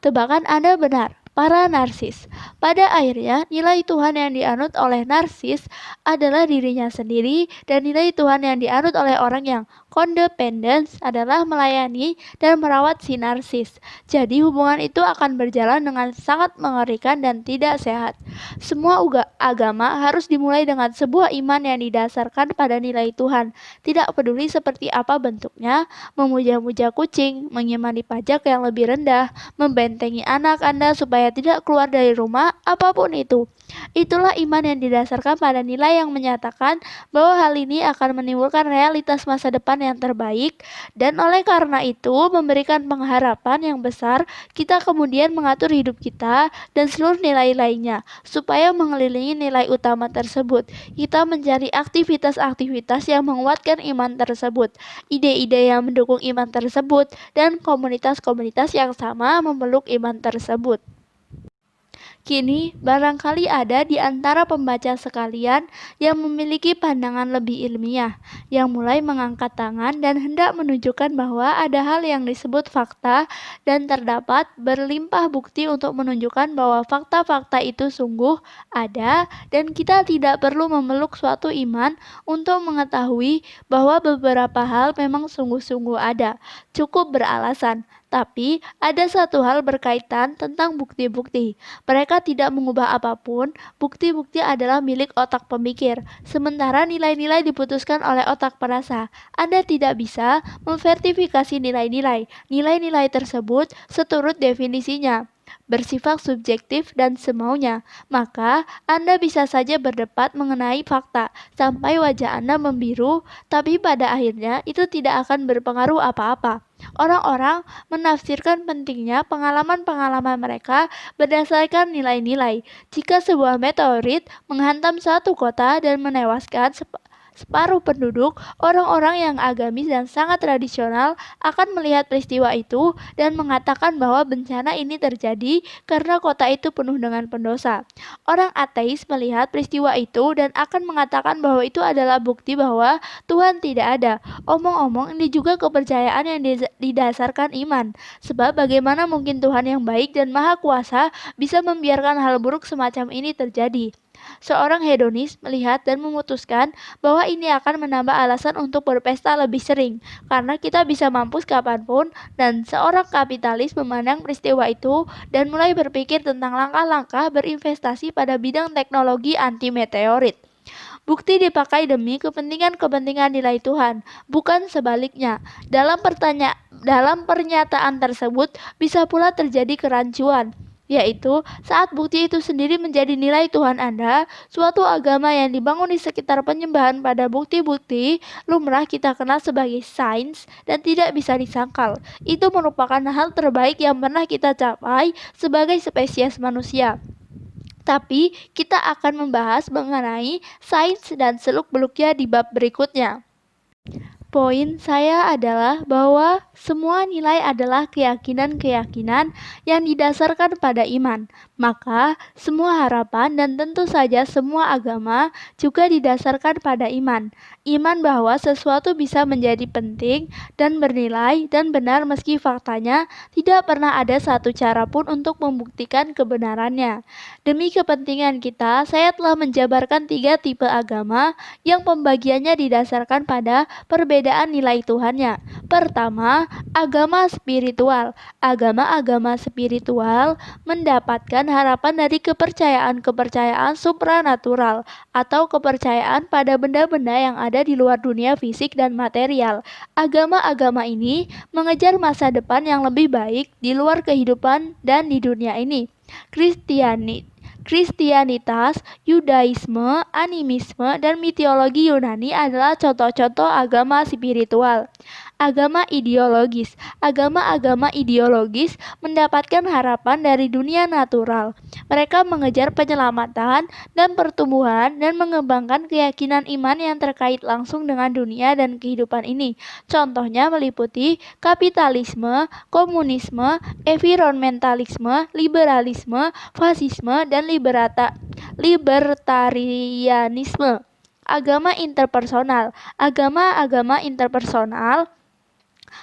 Tebakan Anda benar. Para narsis. Pada akhirnya, nilai Tuhan yang dianut oleh narsis adalah dirinya sendiri, dan nilai Tuhan yang dianut oleh orang yang codependent adalah melayani dan merawat si narsis. Jadi hubungan itu akan berjalan dengan sangat mengerikan dan tidak sehat. Semua agama harus dimulai dengan sebuah iman yang didasarkan pada nilai Tuhan. Tidak peduli seperti apa bentuknya, memuja-muja kucing, mengimani pajak yang lebih rendah, membentengi anak Anda supaya tidak keluar dari rumah, apapun itu. Itulah iman yang didasarkan pada nilai yang menyatakan bahwa hal ini akan menimbulkan realitas masa depan yang terbaik, dan oleh karena itu memberikan pengharapan yang besar. Kita kemudian mengatur hidup kita dan seluruh nilai lainnya supaya mengelilingi nilai utama tersebut. Kita mencari aktivitas-aktivitas yang menguatkan iman tersebut, ide-ide yang mendukung iman tersebut, dan komunitas-komunitas yang sama memeluk iman tersebut. Kini, barangkali ada di antara pembaca sekalian yang memiliki pandangan lebih ilmiah, yang mulai mengangkat tangan dan hendak menunjukkan bahwa ada hal yang disebut fakta, dan terdapat berlimpah bukti untuk menunjukkan bahwa fakta-fakta itu sungguh ada, dan kita tidak perlu memeluk suatu iman untuk mengetahui bahwa beberapa hal memang sungguh-sungguh ada. Cukup beralasan. Tapi ada satu hal berkaitan tentang bukti-bukti. Mereka tidak mengubah apapun. Bukti-bukti adalah milik otak pemikir, sementara nilai-nilai diputuskan oleh otak perasa. Anda tidak bisa memverifikasi nilai-nilai. Nilai-nilai tersebut seturut definisinya bersifat subjektif dan semaunya. Maka Anda bisa saja berdebat mengenai fakta sampai wajah Anda membiru, tapi pada akhirnya itu tidak akan berpengaruh apa-apa. Orang-orang menafsirkan pentingnya pengalaman-pengalaman mereka berdasarkan nilai-nilai. Jika sebuah meteorit menghantam suatu kota dan menewaskan separuh penduduk, orang-orang yang agamis dan sangat tradisional akan melihat peristiwa itu dan mengatakan bahwa bencana ini terjadi karena kota itu penuh dengan pendosa. Orang ateis melihat peristiwa itu dan akan mengatakan bahwa itu adalah bukti bahwa Tuhan tidak ada. Omong-omong, ini juga kepercayaan yang didasarkan iman. Sebab bagaimana mungkin Tuhan yang baik dan maha kuasa bisa membiarkan hal buruk semacam ini terjadi? Seorang hedonis melihat dan memutuskan bahwa ini akan menambah alasan untuk berpesta lebih sering, karena kita bisa mampus kapanpun, dan seorang kapitalis memandang peristiwa itu dan mulai berpikir tentang langkah-langkah berinvestasi pada bidang teknologi anti meteorit. Bukti dipakai demi kepentingan-kepentingan nilai Tuhan, bukan sebaliknya. Dalam pernyataan tersebut bisa pula terjadi kerancuan, yaitu saat bukti itu sendiri menjadi nilai Tuhan Anda. Suatu agama yang dibangun di sekitar penyembahan pada bukti-bukti lumrah kita kenal sebagai sains dan tidak bisa disangkal. Itu merupakan hal terbaik yang pernah kita capai sebagai spesies manusia. Tapi kita akan membahas mengenai sains dan seluk-beluknya di bab berikutnya. Poin saya adalah bahwa semua nilai adalah keyakinan-keyakinan yang didasarkan pada iman. Maka, semua harapan dan tentu saja semua agama juga didasarkan pada iman. Iman bahwa sesuatu bisa menjadi penting dan bernilai dan benar meski faktanya tidak pernah ada satu cara pun untuk membuktikan kebenarannya. Demi kepentingan kita, saya telah menjabarkan 3 tipe agama yang pembagiannya didasarkan pada perbedaan nilai Tuhannya. Pertama, agama spiritual. Agama-agama spiritual mendapatkan harapan dari kepercayaan-kepercayaan supranatural atau kepercayaan pada benda-benda yang ada di luar dunia fisik dan material. Agama-agama ini mengejar masa depan yang lebih baik di luar kehidupan dan di dunia ini. Kristianitas, Yudaisme, animisme, dan mitologi Yunani adalah contoh-contoh agama spiritual. Agama ideologis. Agama-agama ideologis mendapatkan harapan dari dunia natural. Mereka mengejar penyelamatan dan pertumbuhan dan mengembangkan keyakinan iman yang terkait langsung dengan dunia dan kehidupan ini. Contohnya meliputi kapitalisme, komunisme, environmentalisme, liberalisme, fasisme, dan libertarianisme. Agama interpersonal. Agama-agama interpersonal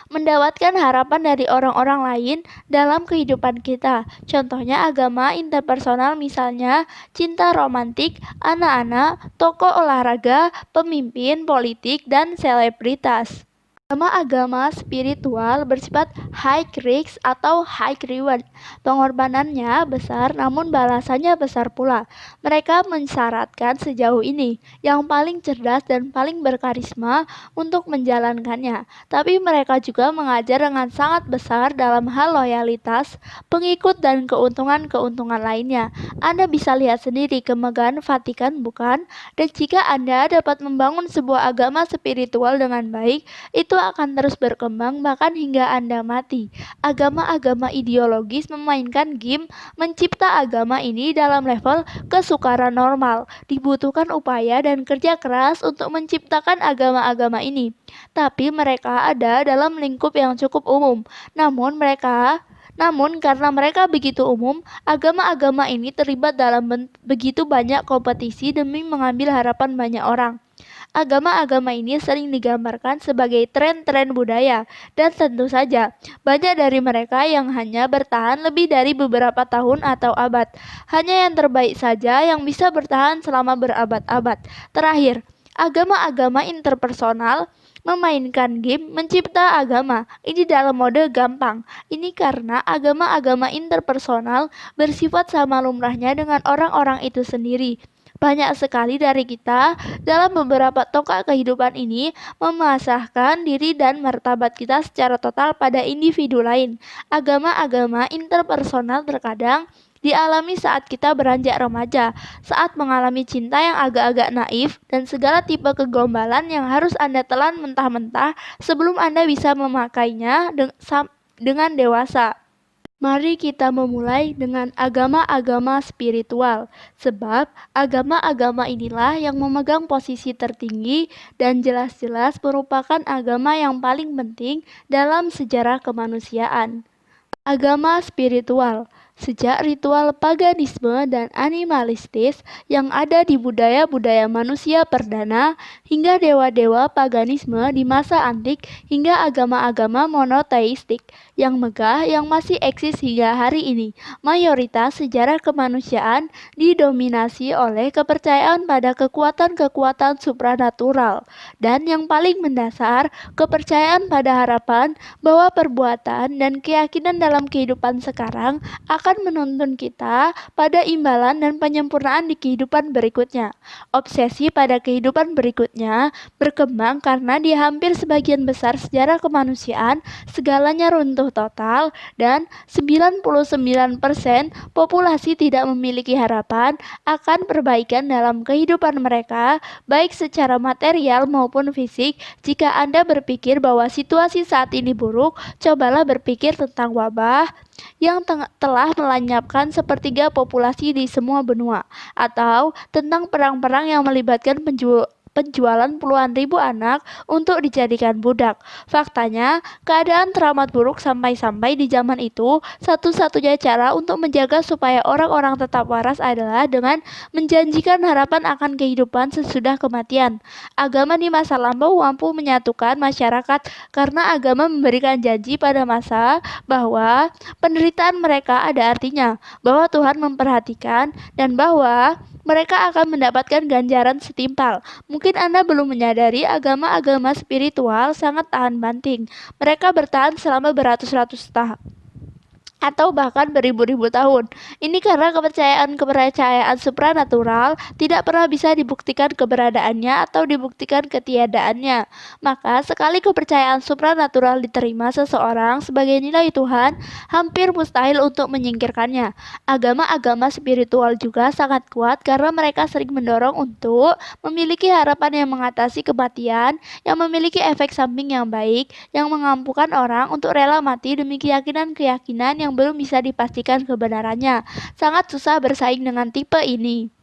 mendapatkan harapan dari orang-orang lain dalam kehidupan kita. Contohnya agama interpersonal misalnya cinta romantik, anak-anak, tokoh olahraga, pemimpin politik, dan selebritas. Agama-agama spiritual bersifat high risk atau high reward. Pengorbanannya besar namun balasannya besar pula. Mereka mensyaratkan sejauh ini yang paling cerdas dan paling berkarisma untuk menjalankannya. Tapi mereka juga mengajar dengan sangat besar dalam hal loyalitas, pengikut, dan keuntungan-keuntungan lainnya. Anda bisa lihat sendiri kemegahan Vatikan, bukan? Dan jika Anda dapat membangun sebuah agama spiritual dengan baik, itu akan terus berkembang bahkan hingga Anda mati. Agama-agama ideologis memainkan game mencipta agama ini dalam level kesukaran normal. Dibutuhkan upaya dan kerja keras untuk menciptakan agama-agama ini. Tapi mereka ada dalam lingkup yang cukup umum. Namun karena mereka begitu umum, agama-agama ini terlibat dalam begitu banyak kompetisi demi mengambil harapan banyak orang. Agama-agama ini sering digambarkan sebagai tren-tren budaya, dan tentu saja banyak dari mereka yang hanya bertahan lebih dari beberapa tahun atau abad. Hanya yang terbaik saja yang bisa bertahan selama berabad-abad. Terakhir, agama-agama interpersonal memainkan game mencipta agama. Ini dalam mode gampang. Ini karena agama-agama interpersonal bersifat sama lumrahnya dengan orang-orang itu sendiri. Banyak sekali dari kita dalam beberapa tonggak kehidupan ini memasahkan diri dan martabat kita secara total pada individu lain. Agama-agama interpersonal terkadang dialami saat kita beranjak remaja, saat mengalami cinta yang agak-agak naif, dan segala tipe kegombalan yang harus Anda telan mentah-mentah sebelum Anda bisa memakainya dengan dewasa. Mari kita memulai dengan agama-agama spiritual, sebab agama-agama inilah yang memegang posisi tertinggi dan jelas-jelas merupakan agama yang paling penting dalam sejarah kemanusiaan. Agama spiritual. Sejak ritual paganisme dan animalistis yang ada di budaya-budaya manusia perdana, hingga dewa-dewa paganisme di masa antik, hingga agama-agama monoteistik yang megah yang masih eksis hingga hari ini, mayoritas sejarah kemanusiaan didominasi oleh kepercayaan pada kekuatan-kekuatan supranatural, dan yang paling mendasar, kepercayaan pada harapan bahwa perbuatan dan keyakinan dalam kehidupan sekarang akan menuntun kita pada imbalan dan penyempurnaan di kehidupan berikutnya. Obsesi pada kehidupan berikutnya berkembang karena di hampir sebagian besar sejarah kemanusiaan segalanya runtuh total dan 99% populasi tidak memiliki harapan akan perbaikan dalam kehidupan mereka, baik secara material maupun fisik. Jika Anda berpikir bahwa situasi saat ini buruk, cobalah berpikir tentang wabah yang telah melenyapkan sepertiga populasi di semua benua, atau tentang perang-perang yang melibatkan penjualan puluhan ribu anak untuk dijadikan budak. Faktanya, keadaan teramat buruk sampai-sampai di zaman itu, satu-satunya cara untuk menjaga supaya orang-orang tetap waras adalah dengan menjanjikan harapan akan kehidupan sesudah kematian. Agama di masa lampau mampu menyatukan masyarakat karena agama memberikan janji pada masa bahwa penderitaan mereka ada artinya, bahwa Tuhan memperhatikan, dan bahwa mereka akan mendapatkan ganjaran setimpal. Mungkin Anda belum menyadari agama-agama spiritual sangat tahan banting. Mereka bertahan selama beratus-ratus tahun. atau bahkan beribu-ribu tahun. Ini karena kepercayaan supranatural tidak pernah bisa dibuktikan keberadaannya atau dibuktikan ketiadaannya. Maka sekali kepercayaan supranatural diterima seseorang sebagai nilai Tuhan, hampir mustahil untuk menyingkirkannya. Agama-agama spiritual juga sangat kuat karena mereka sering mendorong untuk memiliki harapan yang mengatasi kematian, yang memiliki efek samping yang baik, yang mengampukan orang untuk rela mati demi keyakinan-keyakinan yang belum bisa dipastikan kebenarannya. Sangat susah bersaing dengan tipe ini.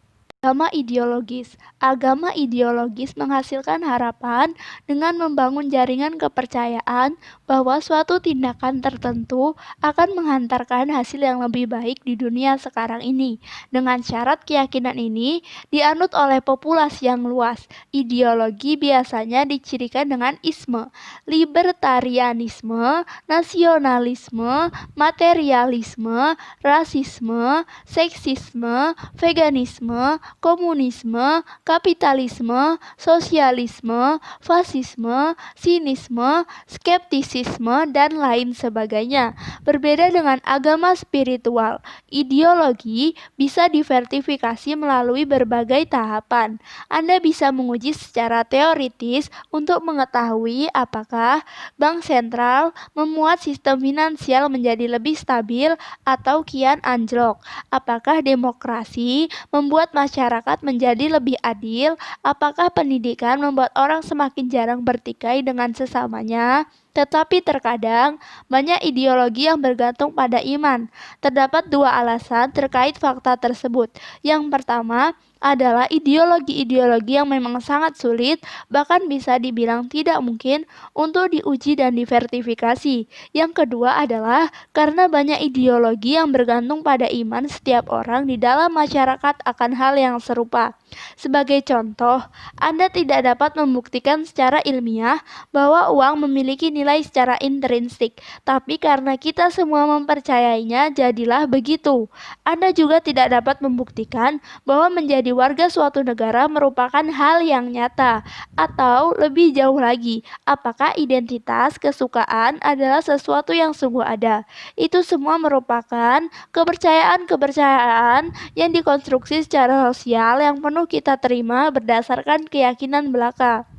Agama ideologis menghasilkan harapan dengan membangun jaringan kepercayaan bahwa suatu tindakan tertentu akan menghantarkan hasil yang lebih baik di dunia sekarang ini. Dengan syarat keyakinan ini dianut oleh populasi yang luas. Ideologi biasanya dicirikan dengan isme, libertarianisme, nasionalisme, materialisme, rasisme, seksisme, veganisme, komunisme, kapitalisme, sosialisme, fasisme, sinisme, skeptisisme, dan lain sebagainya. Berbeda dengan agama spiritual, ideologi bisa divertifikasi melalui berbagai tahapan. Anda bisa menguji secara teoritis untuk mengetahui apakah bank sentral memuat sistem finansial menjadi lebih stabil atau kian anjlok. Apakah demokrasi membuat masyarakat menjadi lebih adil? Apakah pendidikan membuat orang semakin jarang bertikai dengan sesamanya? Tetapi terkadang banyak ideologi yang bergantung pada iman. Terdapat dua alasan terkait fakta tersebut. Yang pertama adalah ideologi-ideologi yang memang sangat sulit, bahkan bisa dibilang tidak mungkin untuk diuji dan divertifikasi. Yang kedua adalah karena banyak ideologi yang bergantung pada iman setiap orang di dalam masyarakat akan hal yang serupa. Sebagai contoh, Anda tidak dapat membuktikan secara ilmiah bahwa uang memiliki nilai secara intrinsik, tapi karena kita semua mempercayainya, jadilah begitu. Anda juga tidak dapat membuktikan bahwa menjadi warga suatu negara merupakan hal yang nyata, atau lebih jauh lagi, apakah identitas kesukaan adalah sesuatu yang sungguh ada. Itu semua merupakan kepercayaan-kepercayaan yang dikonstruksi secara sosial yang penuh kita terima berdasarkan keyakinan belaka.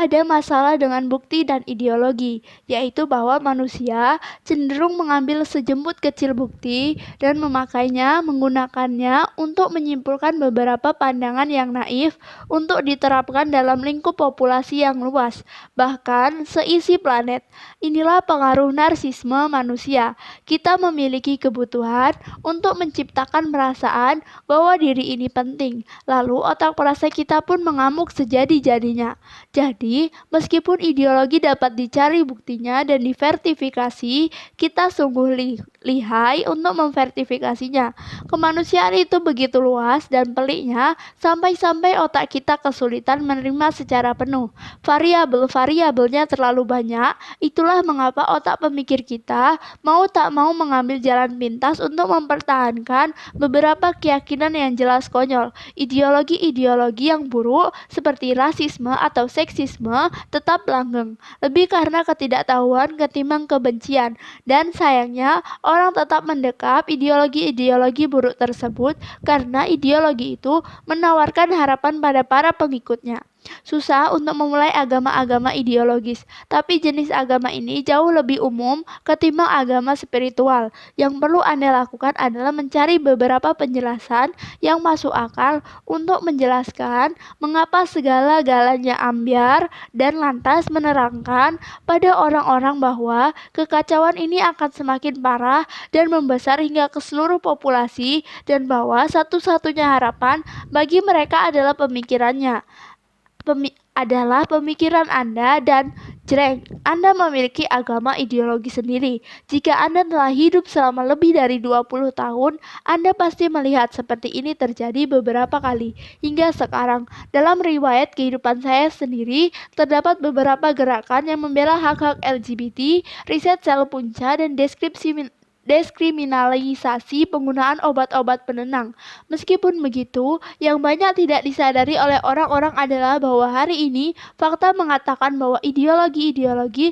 Ada masalah dengan bukti dan ideologi, yaitu bahwa manusia cenderung mengambil sejemput kecil bukti dan menggunakannya untuk menyimpulkan beberapa pandangan yang naif untuk diterapkan dalam lingkup populasi yang luas, bahkan seisi planet. Inilah pengaruh narsisme manusia. Kita memiliki kebutuhan untuk menciptakan perasaan bahwa diri ini penting, lalu otak perasa kita pun mengamuk sejadi-jadinya. Jadi, meskipun ideologi dapat dicari buktinya dan divertifikasi, kita sungguh lihai untuk memvertifikasinya. Kemanusiaan itu begitu luas dan peliknya sampai-sampai otak kita kesulitan menerima secara penuh. Variabel-variabelnya terlalu banyak, itulah mengapa otak pemikir kita mau tak mau mengambil jalan pintas untuk mempertahankan beberapa keyakinan yang jelas konyol. Ideologi-ideologi yang buruk seperti rasisme atau seksisme tetap langgeng, lebih karena ketidaktahuan ketimbang kebencian. Dan sayangnya, orang tetap mendekap ideologi-ideologi buruk tersebut karena ideologi itu menawarkan harapan pada para pengikutnya. Susah untuk memulai agama-agama ideologis, tapi jenis agama ini jauh lebih umum ketimbang agama spiritual. Yang perlu Anda lakukan adalah mencari beberapa penjelasan yang masuk akal untuk menjelaskan mengapa segala-galanya ambyar dan lantas menerangkan pada orang-orang bahwa kekacauan ini akan semakin parah dan membesar hingga ke seluruh populasi dan bahwa satu-satunya harapan bagi mereka adalah pemikiran Anda dan jreng, Anda memiliki agama ideologi sendiri. Jika Anda telah hidup selama lebih dari 20 tahun, Anda pasti melihat seperti ini terjadi beberapa kali. Hingga sekarang, dalam riwayat kehidupan saya sendiri, terdapat beberapa gerakan yang membela hak-hak LGBT, riset sel punca, dan deskriminalisasi penggunaan obat-obat penenang. Meskipun begitu, yang banyak tidak disadari oleh orang-orang adalah bahwa hari ini fakta mengatakan bahwa ideologi-ideologi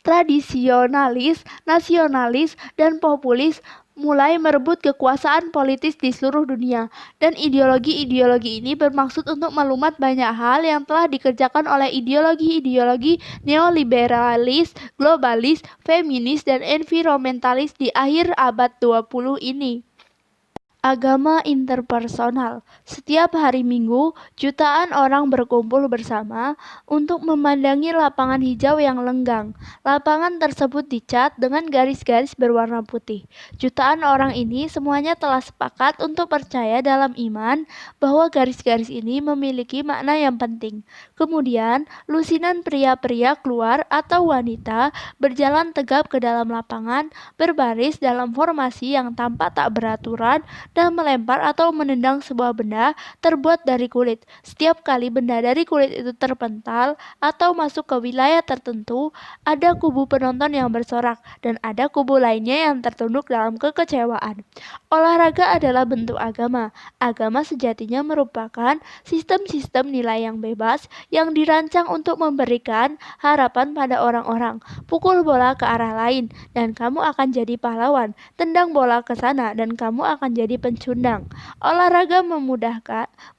tradisionalis, nasionalis, dan populis mulai merebut kekuasaan politis di seluruh dunia, dan ideologi-ideologi ini bermaksud untuk melumat banyak hal yang telah dikerjakan oleh ideologi-ideologi neoliberalis, globalis, feminis, dan environmentalis di akhir abad 20 ini. Agama interpersonal. Setiap hari Minggu, jutaan orang berkumpul bersama untuk memandangi lapangan hijau yang lenggang. Lapangan tersebut dicat dengan garis-garis berwarna putih. Jutaan orang ini semuanya telah sepakat untuk percaya dalam iman bahwa garis-garis ini memiliki makna yang penting. Kemudian, lusinan pria-pria keluar atau wanita berjalan tegap ke dalam lapangan, berbaris dalam formasi yang tampak tak beraturan, dan melempar atau menendang sebuah benda terbuat dari kulit. Setiap kali benda dari kulit itu terpental atau masuk ke wilayah tertentu, ada kubu penonton yang bersorak dan ada kubu lainnya yang tertunduk dalam kekecewaan. Olahraga adalah bentuk agama. Agama sejatinya merupakan sistem-sistem nilai yang bebas yang dirancang untuk memberikan harapan pada orang-orang. Pukul bola ke arah lain dan kamu akan jadi pahlawan. Tendang bola ke sana dan kamu akan jadi pencundang. Olahraga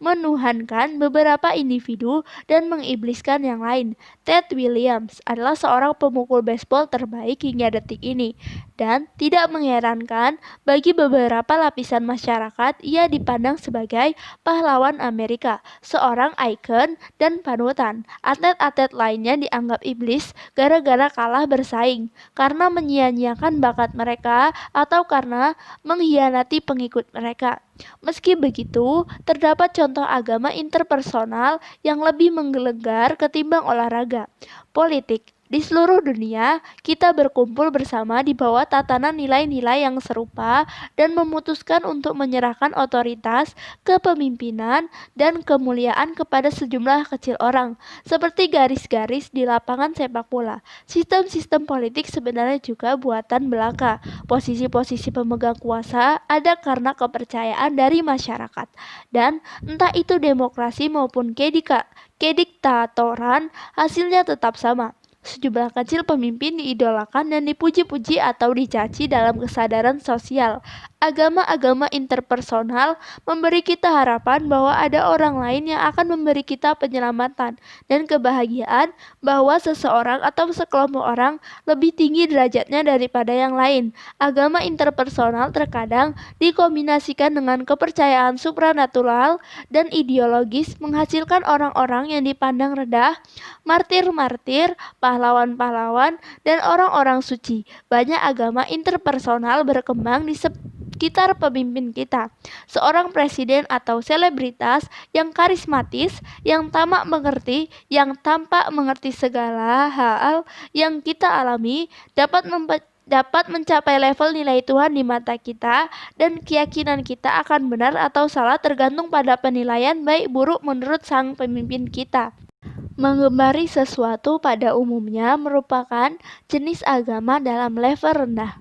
menuhankan beberapa individu dan mengibliskan yang lain. Ted Williams adalah seorang pemukul baseball terbaik hingga detik ini, dan tidak mengherankan bagi beberapa lapisan masyarakat ia dipandang sebagai pahlawan Amerika, seorang ikon dan panutan. Atlet-atlet lainnya dianggap iblis gara-gara kalah bersaing, karena menyia-nyiakan bakat mereka atau karena mengkhianati pengikut mereka. Meski begitu, terdapat contoh agama interpersonal yang lebih menggelegar ketimbang olahraga. Politik. Di seluruh dunia, kita berkumpul bersama di bawah tatanan nilai-nilai yang serupa dan memutuskan untuk menyerahkan otoritas, kepemimpinan, dan kemuliaan kepada sejumlah kecil orang, seperti garis-garis di lapangan sepak bola. Sistem-sistem politik sebenarnya juga buatan belaka. Posisi-posisi pemegang kuasa ada karena kepercayaan dari masyarakat, dan entah itu demokrasi maupun kediktatoran, hasilnya tetap sama. Sejumlah kecil pemimpin diidolakan dan dipuji-puji atau dicaci dalam kesadaran sosial. Agama-agama interpersonal memberi kita harapan bahwa ada orang lain yang akan memberi kita penyelamatan dan kebahagiaan, bahwa seseorang atau sekelompok orang lebih tinggi derajatnya daripada yang lain. Agama interpersonal terkadang dikombinasikan dengan kepercayaan supranatural dan ideologis, menghasilkan orang-orang yang dipandang rendah, martir-martir, pahlawan-pahlawan, dan orang-orang suci. Banyak agama interpersonal berkembang di sekitar pemimpin kita. Seorang presiden atau selebritas yang karismatis, yang tamak mengerti, yang tampak mengerti segala hal yang kita alami, dapat mencapai level nilai Tuhan di mata kita, dan keyakinan kita akan benar atau salah tergantung pada penilaian baik buruk menurut sang pemimpin kita. Menggemari sesuatu pada umumnya merupakan jenis agama dalam level rendah.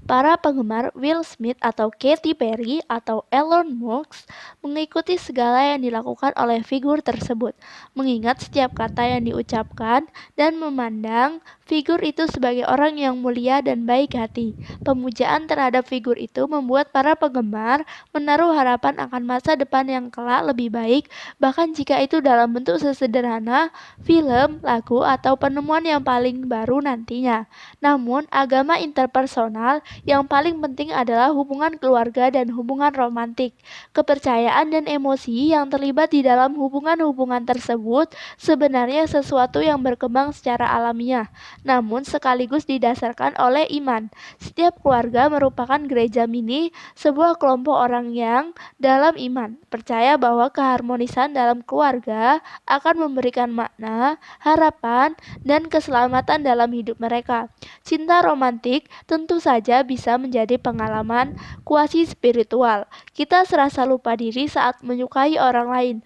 Para penggemar Will Smith atau Katy Perry atau Elon Musk mengikuti segala yang dilakukan oleh figur tersebut, mengingat setiap kata yang diucapkan dan memandang figur itu sebagai orang yang mulia dan baik hati. Pemujaan terhadap figur itu membuat para penggemar menaruh harapan akan masa depan yang kelak lebih baik, bahkan jika itu dalam bentuk sesederhana film, lagu, atau penemuan yang paling baru nantinya. Namun, agama interpersonal yang paling penting adalah hubungan keluarga dan hubungan romantik. Kepercayaan dan emosi yang terlibat di dalam hubungan-hubungan tersebut sebenarnya sesuatu yang berkembang secara alamiah, namun sekaligus didasarkan oleh iman. Setiap keluarga merupakan gereja mini, sebuah kelompok orang yang dalam iman, percaya bahwa keharmonisan dalam keluarga akan memberikan makna, harapan, dan keselamatan dalam hidup mereka. Cinta romantik tentu saja bisa menjadi pengalaman kuasi spiritual. Kita serasa lupa diri saat menyukai orang lain.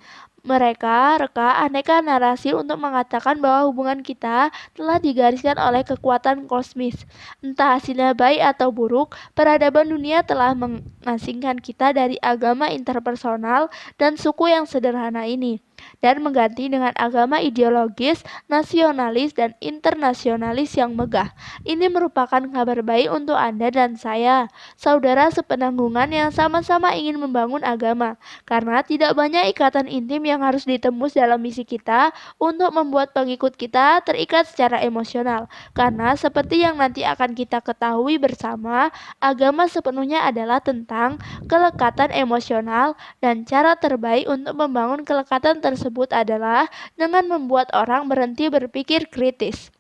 Mereka reka aneka narasi untuk mengatakan bahwa hubungan kita telah digariskan oleh kekuatan kosmis. Entah hasilnya baik atau buruk, peradaban dunia telah mengasingkan kita dari agama interpersonal dan suku yang sederhana ini. dan mengganti dengan agama ideologis, nasionalis, dan internasionalis yang megah. Ini merupakan kabar baik untuk Anda dan saya, saudara sepenanggungan yang sama-sama ingin membangun agama, karena tidak banyak ikatan intim yang harus ditembus dalam misi kita untuk membuat pengikut kita terikat secara emosional. Karena seperti yang nanti akan kita ketahui bersama, agama sepenuhnya adalah tentang kelekatan emosional, dan cara terbaik untuk membangun kelekatan tersebut adalah dengan membuat orang berhenti berpikir kritis.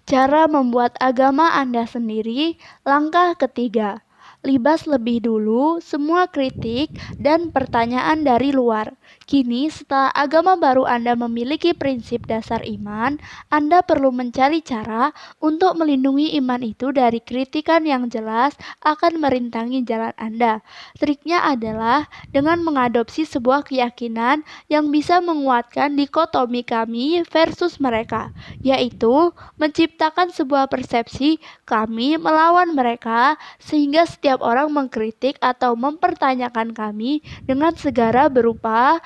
Cara membuat agama Anda sendiri. Langkah ketiga, libas lebih dulu semua kritik dan pertanyaan dari luar. Kini, setelah agama baru Anda memiliki prinsip dasar iman, Anda perlu mencari cara untuk melindungi iman itu dari kritikan yang jelas akan merintangi jalan Anda. Triknya adalah dengan mengadopsi sebuah keyakinan yang bisa menguatkan dikotomi kami versus mereka, yaitu menciptakan sebuah persepsi kami melawan mereka, sehingga setiap orang mengkritik atau mempertanyakan kami dengan segera berupa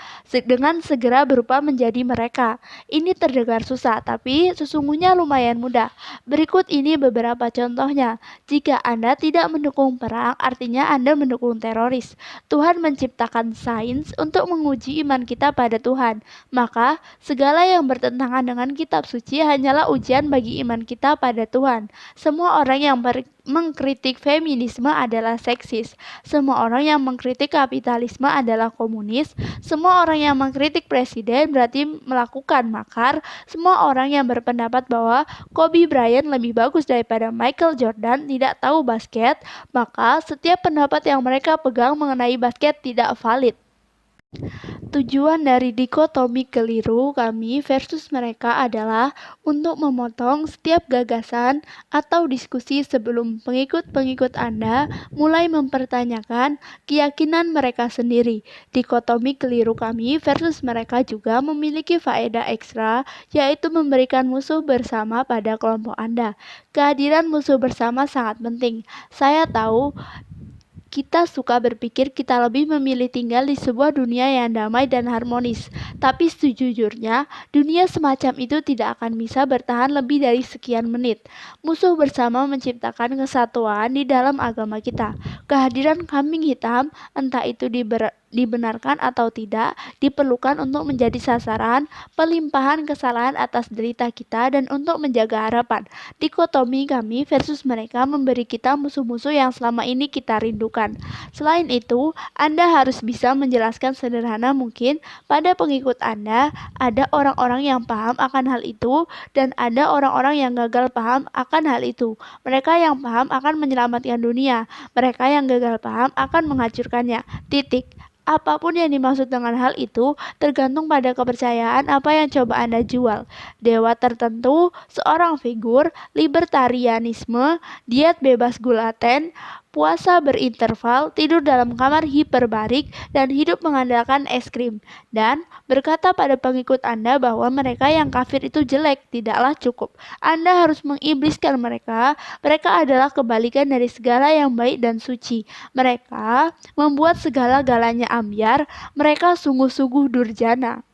menjadi mereka. Ini terdengar susah, tapi sesungguhnya lumayan mudah. Berikut ini beberapa contohnya. Jika Anda tidak mendukung perang, artinya Anda mendukung teroris. Tuhan menciptakan sains untuk menguji iman kita pada Tuhan. Maka, segala yang bertentangan dengan kitab suci hanyalah ujian bagi iman kita pada Tuhan. Semua orang yang mengkritik feminisme adalah seksis. Semua orang yang mengkritik kapitalisme adalah komunis. Semua orang yang mengkritik presiden berarti melakukan makar. Semua orang yang berpendapat bahwa Kobe Bryant lebih bagus daripada Michael Jordan tidak tahu basket, maka setiap pendapat yang mereka pegang mengenai basket tidak valid. Tujuan dari dikotomi keliru kami versus mereka adalah untuk memotong setiap gagasan atau diskusi sebelum pengikut-pengikut Anda mulai mempertanyakan keyakinan mereka sendiri. Dikotomi keliru kami versus mereka juga memiliki faedah ekstra, yaitu memberikan musuh bersama pada kelompok Anda. Kehadiran musuh bersama sangat penting. Saya tahu kita suka berpikir kita lebih memilih tinggal di sebuah dunia yang damai dan harmonis. Tapi sejujurnya, dunia semacam itu tidak akan bisa bertahan lebih dari sekian menit. Musuh bersama menciptakan kesatuan di dalam agama kita. Kehadiran kambing hitam, entah itu dibenarkan atau tidak, diperlukan untuk menjadi sasaran pelimpahan kesalahan atas derita kita dan untuk menjaga harapan. Dikotomi kami versus mereka memberi kita musuh-musuh yang selama ini kita rindukan. Selain itu, Anda harus bisa menjelaskan sederhana mungkin pada pengikut Anda. Ada orang-orang yang paham akan hal itu dan ada orang-orang yang gagal paham akan hal itu. Mereka yang paham akan menyelamatkan dunia, mereka yang gagal paham akan menghancurkannya. Titik. Apapun yang dimaksud dengan hal itu tergantung pada kepercayaan apa yang coba Anda jual. Dewa tertentu, seorang figur, libertarianisme, diet bebas gluten, puasa berinterval, tidur dalam kamar hiperbarik, dan hidup mengandalkan es krim. Dan berkata pada pengikut Anda bahwa mereka yang kafir itu jelek, tidaklah cukup. Anda harus mengibliskan mereka. Mereka adalah kebalikan dari segala yang baik dan suci. Mereka membuat segala-galanya ambyar. Mereka sungguh-sungguh durjana.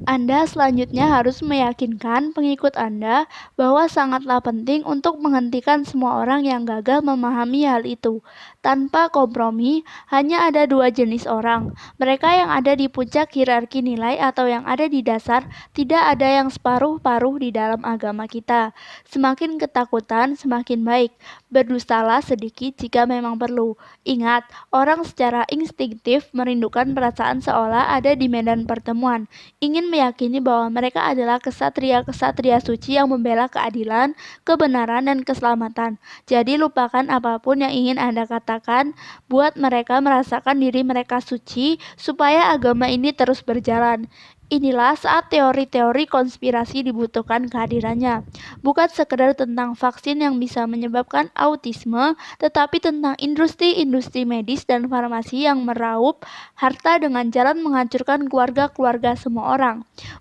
Anda selanjutnya harus meyakinkan pengikut Anda bahwa sangatlah penting untuk menghentikan semua orang yang gagal memahami hal itu. Tanpa kompromi, hanya ada dua jenis orang. Mereka yang ada di puncak hierarki nilai atau yang ada di dasar. Tidak ada yang separuh-paruh di dalam agama kita. Semakin ketakutan, semakin baik. Berdustalah sedikit jika memang perlu. Ingat, orang secara instinktif merindukan perasaan seolah ada di medan pertemuan. Ingin meyakini bahwa mereka adalah kesatria-kesatria suci yang membela keadilan, kebenaran, dan keselamatan. Jadi lupakan apapun yang ingin Anda katakan, buat mereka merasakan diri mereka suci, supaya agama ini terus berjalan. Inilah saat teori-teori konspirasi dibutuhkan kehadirannya. Bukan sekedar tentang vaksin yang bisa menyebabkan autisme, tetapi tentang industri-industri medis dan farmasi yang meraup harta dengan jalan menghancurkan keluarga-keluarga semua orang.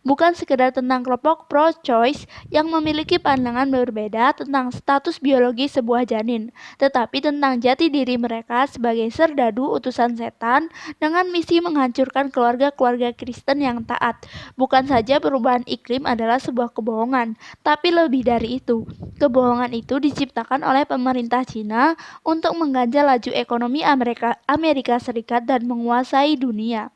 Bukan sekedar tentang kelompok pro-choice yang memiliki pandangan berbeda tentang status biologi sebuah janin, tetapi tentang jati diri mereka sebagai serdadu utusan setan dengan misi menghancurkan keluarga-keluarga Kristen yang taat. Bukan saja perubahan iklim adalah sebuah kebohongan, tapi lebih dari itu. Kebohongan itu diciptakan oleh pemerintah Cina untuk mengganjal laju ekonomi Amerika Serikat dan menguasai dunia.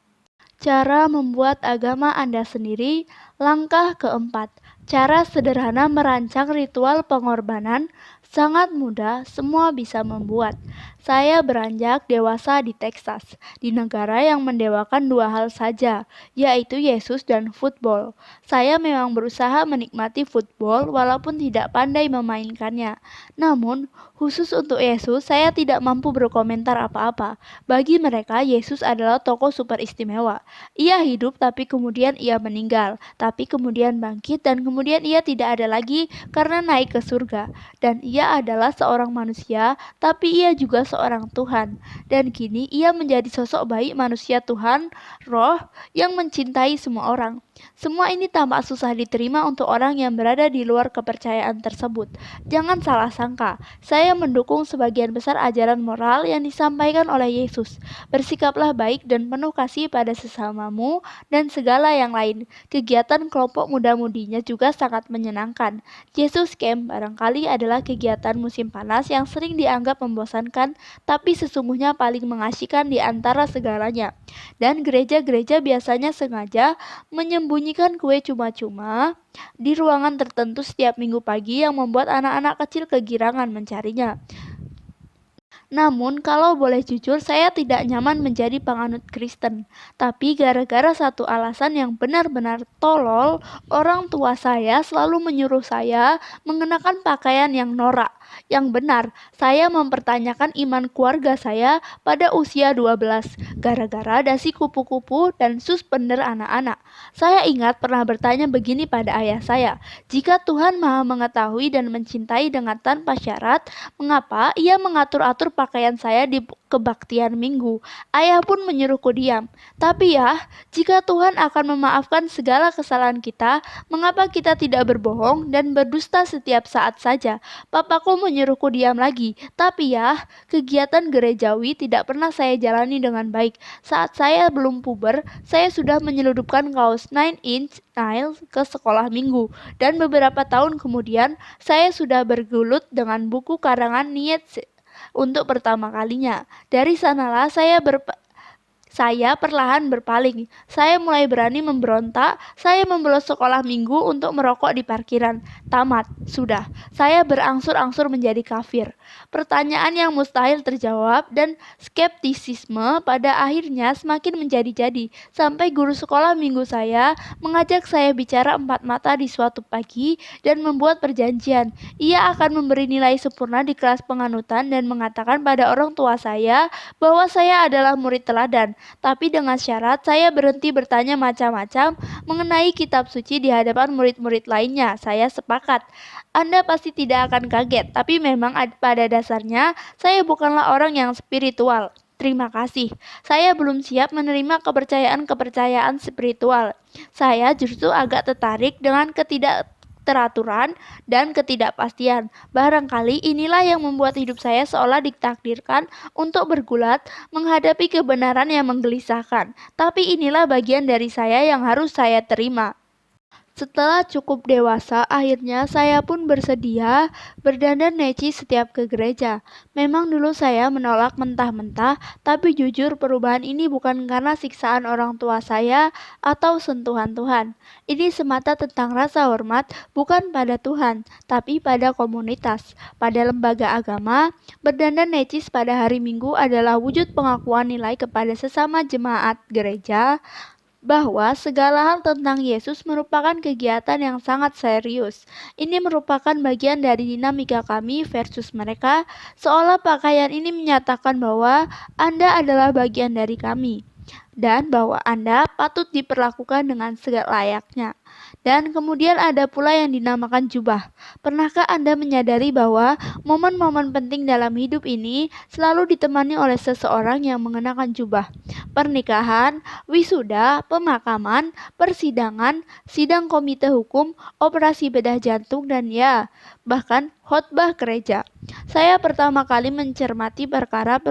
Cara membuat agama Anda sendiri. Langkah keempat, cara sederhana merancang ritual pengorbanan. Sangat mudah, semua bisa membuat. Saya beranjak dewasa di Texas, di negara yang mendewakan dua hal saja, yaitu Yesus dan football. Saya memang berusaha menikmati football walaupun tidak pandai memainkannya. Namun, khusus untuk Yesus, saya tidak mampu berkomentar apa-apa. Bagi mereka, Yesus adalah tokoh super istimewa. Ia hidup tapi kemudian ia meninggal, tapi kemudian bangkit dan kemudian ia tidak ada lagi karena naik ke surga. Dan ia adalah seorang manusia, tapi ia juga seorang Tuhan. Dan kini ia menjadi sosok baik manusia Tuhan, roh yang mencintai semua orang. Semua ini tampak susah diterima untuk orang yang berada di luar kepercayaan tersebut. Jangan salah sangka, saya mendukung sebagian besar ajaran moral yang disampaikan oleh Yesus. Bersikaplah baik dan penuh kasih pada sesamamu dan segala yang lain. Kegiatan kelompok muda-mudinya juga sangat menyenangkan. Jesus Camp barangkali adalah kegiatan musim panas yang sering dianggap membosankan, tapi sesungguhnya paling mengasyikan di antara segalanya. Dan gereja-gereja biasanya sengaja menyembunyikan kue cuma-cuma di ruangan tertentu setiap minggu pagi yang membuat anak-anak kecil kegirangan mencarinya. Namun, kalau boleh jujur, saya tidak nyaman menjadi penganut Kristen. Tapi gara-gara satu alasan yang benar-benar tolol, orang tua saya selalu menyuruh saya mengenakan pakaian yang norak. Yang benar, saya mempertanyakan iman keluarga saya pada usia 12, gara-gara dasi kupu-kupu dan suspender anak-anak. Saya ingat pernah bertanya begini pada ayah saya, jika Tuhan Maha mengetahui dan mencintai dengan tanpa syarat, mengapa ia mengatur-atur pakaian saya di kebaktian minggu? Ayah pun menyuruhku diam. Tapi ya, jika Tuhan akan memaafkan segala kesalahan kita, mengapa kita tidak berbohong dan berdusta setiap saat saja? Papaku menyuruhku diam lagi. Tapi ya, kegiatan gerejawi tidak pernah saya jalani dengan baik. Saat saya belum puber, saya sudah menyeludupkan kaos 9-inch Nails ke sekolah minggu. Dan beberapa tahun kemudian, saya sudah bergelut dengan buku karangan Nietzsche untuk pertama kalinya. Dari sanalah saya perlahan berpaling. Saya mulai berani memberontak. Saya membolos sekolah minggu untuk merokok di parkiran. Tamat. Sudah. Saya berangsur-angsur menjadi kafir. Pertanyaan yang mustahil terjawab dan skeptisisme pada akhirnya semakin menjadi-jadi. Sampai guru sekolah minggu saya mengajak saya bicara empat mata di suatu pagi dan membuat perjanjian. Ia akan memberi nilai sempurna di kelas penganutan dan mengatakan pada orang tua saya bahwa saya adalah murid teladan. Tapi dengan syarat saya berhenti bertanya macam-macam mengenai kitab suci di hadapan murid-murid lainnya. Saya sepakat. Anda pasti tidak akan kaget, tapi memang pada dasarnya saya bukanlah orang yang spiritual. Terima kasih. Saya belum siap menerima kepercayaan-kepercayaan spiritual. Saya justru agak tertarik dengan ketidakteraturan dan ketidakpastian. Barangkali inilah yang membuat hidup saya seolah ditakdirkan untuk bergulat menghadapi kebenaran yang menggelisahkan. Tapi inilah bagian dari saya yang harus saya terima. Setelah cukup dewasa, akhirnya saya pun bersedia berdandan necis setiap ke gereja. Memang dulu saya menolak mentah-mentah, tapi jujur perubahan ini bukan karena siksaan orang tua saya atau sentuhan Tuhan. Ini semata tentang rasa hormat bukan pada Tuhan, tapi pada komunitas. Pada lembaga agama, berdandan necis pada hari Minggu adalah wujud pengakuan nilai kepada sesama jemaat gereja bahwa segala hal tentang Yesus merupakan kegiatan yang sangat serius. Ini merupakan bagian dari dinamika kami versus mereka, seolah pakaian ini menyatakan bahwa Anda adalah bagian dari kami. dan bahwa Anda patut diperlakukan dengan selayaknya. Dan kemudian ada pula yang dinamakan jubah. Pernahkah Anda menyadari bahwa momen-momen penting dalam hidup ini selalu ditemani oleh seseorang yang mengenakan jubah? Pernikahan, wisuda, pemakaman, persidangan, sidang komite hukum, operasi bedah jantung, dan ya, bahkan khotbah gereja. Saya pertama kali mencermati perkara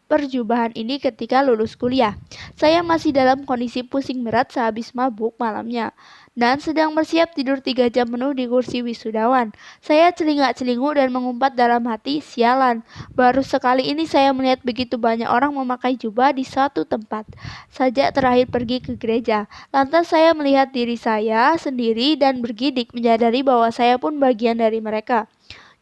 perjubahan ini ketika lulus kuliah. Saya masih dalam kondisi pusing berat sehabis mabuk malamnya dan sedang bersiap tidur 3 jam penuh di kursi wisudawan. Saya celingak-celinguk dan mengumpat dalam hati, sialan. Baru sekali ini saya melihat begitu banyak orang memakai jubah di satu tempat. Sejak terakhir pergi ke gereja, lantas saya melihat diri saya sendiri dan bergidik menyadari bahwa saya pun bagian dari mereka.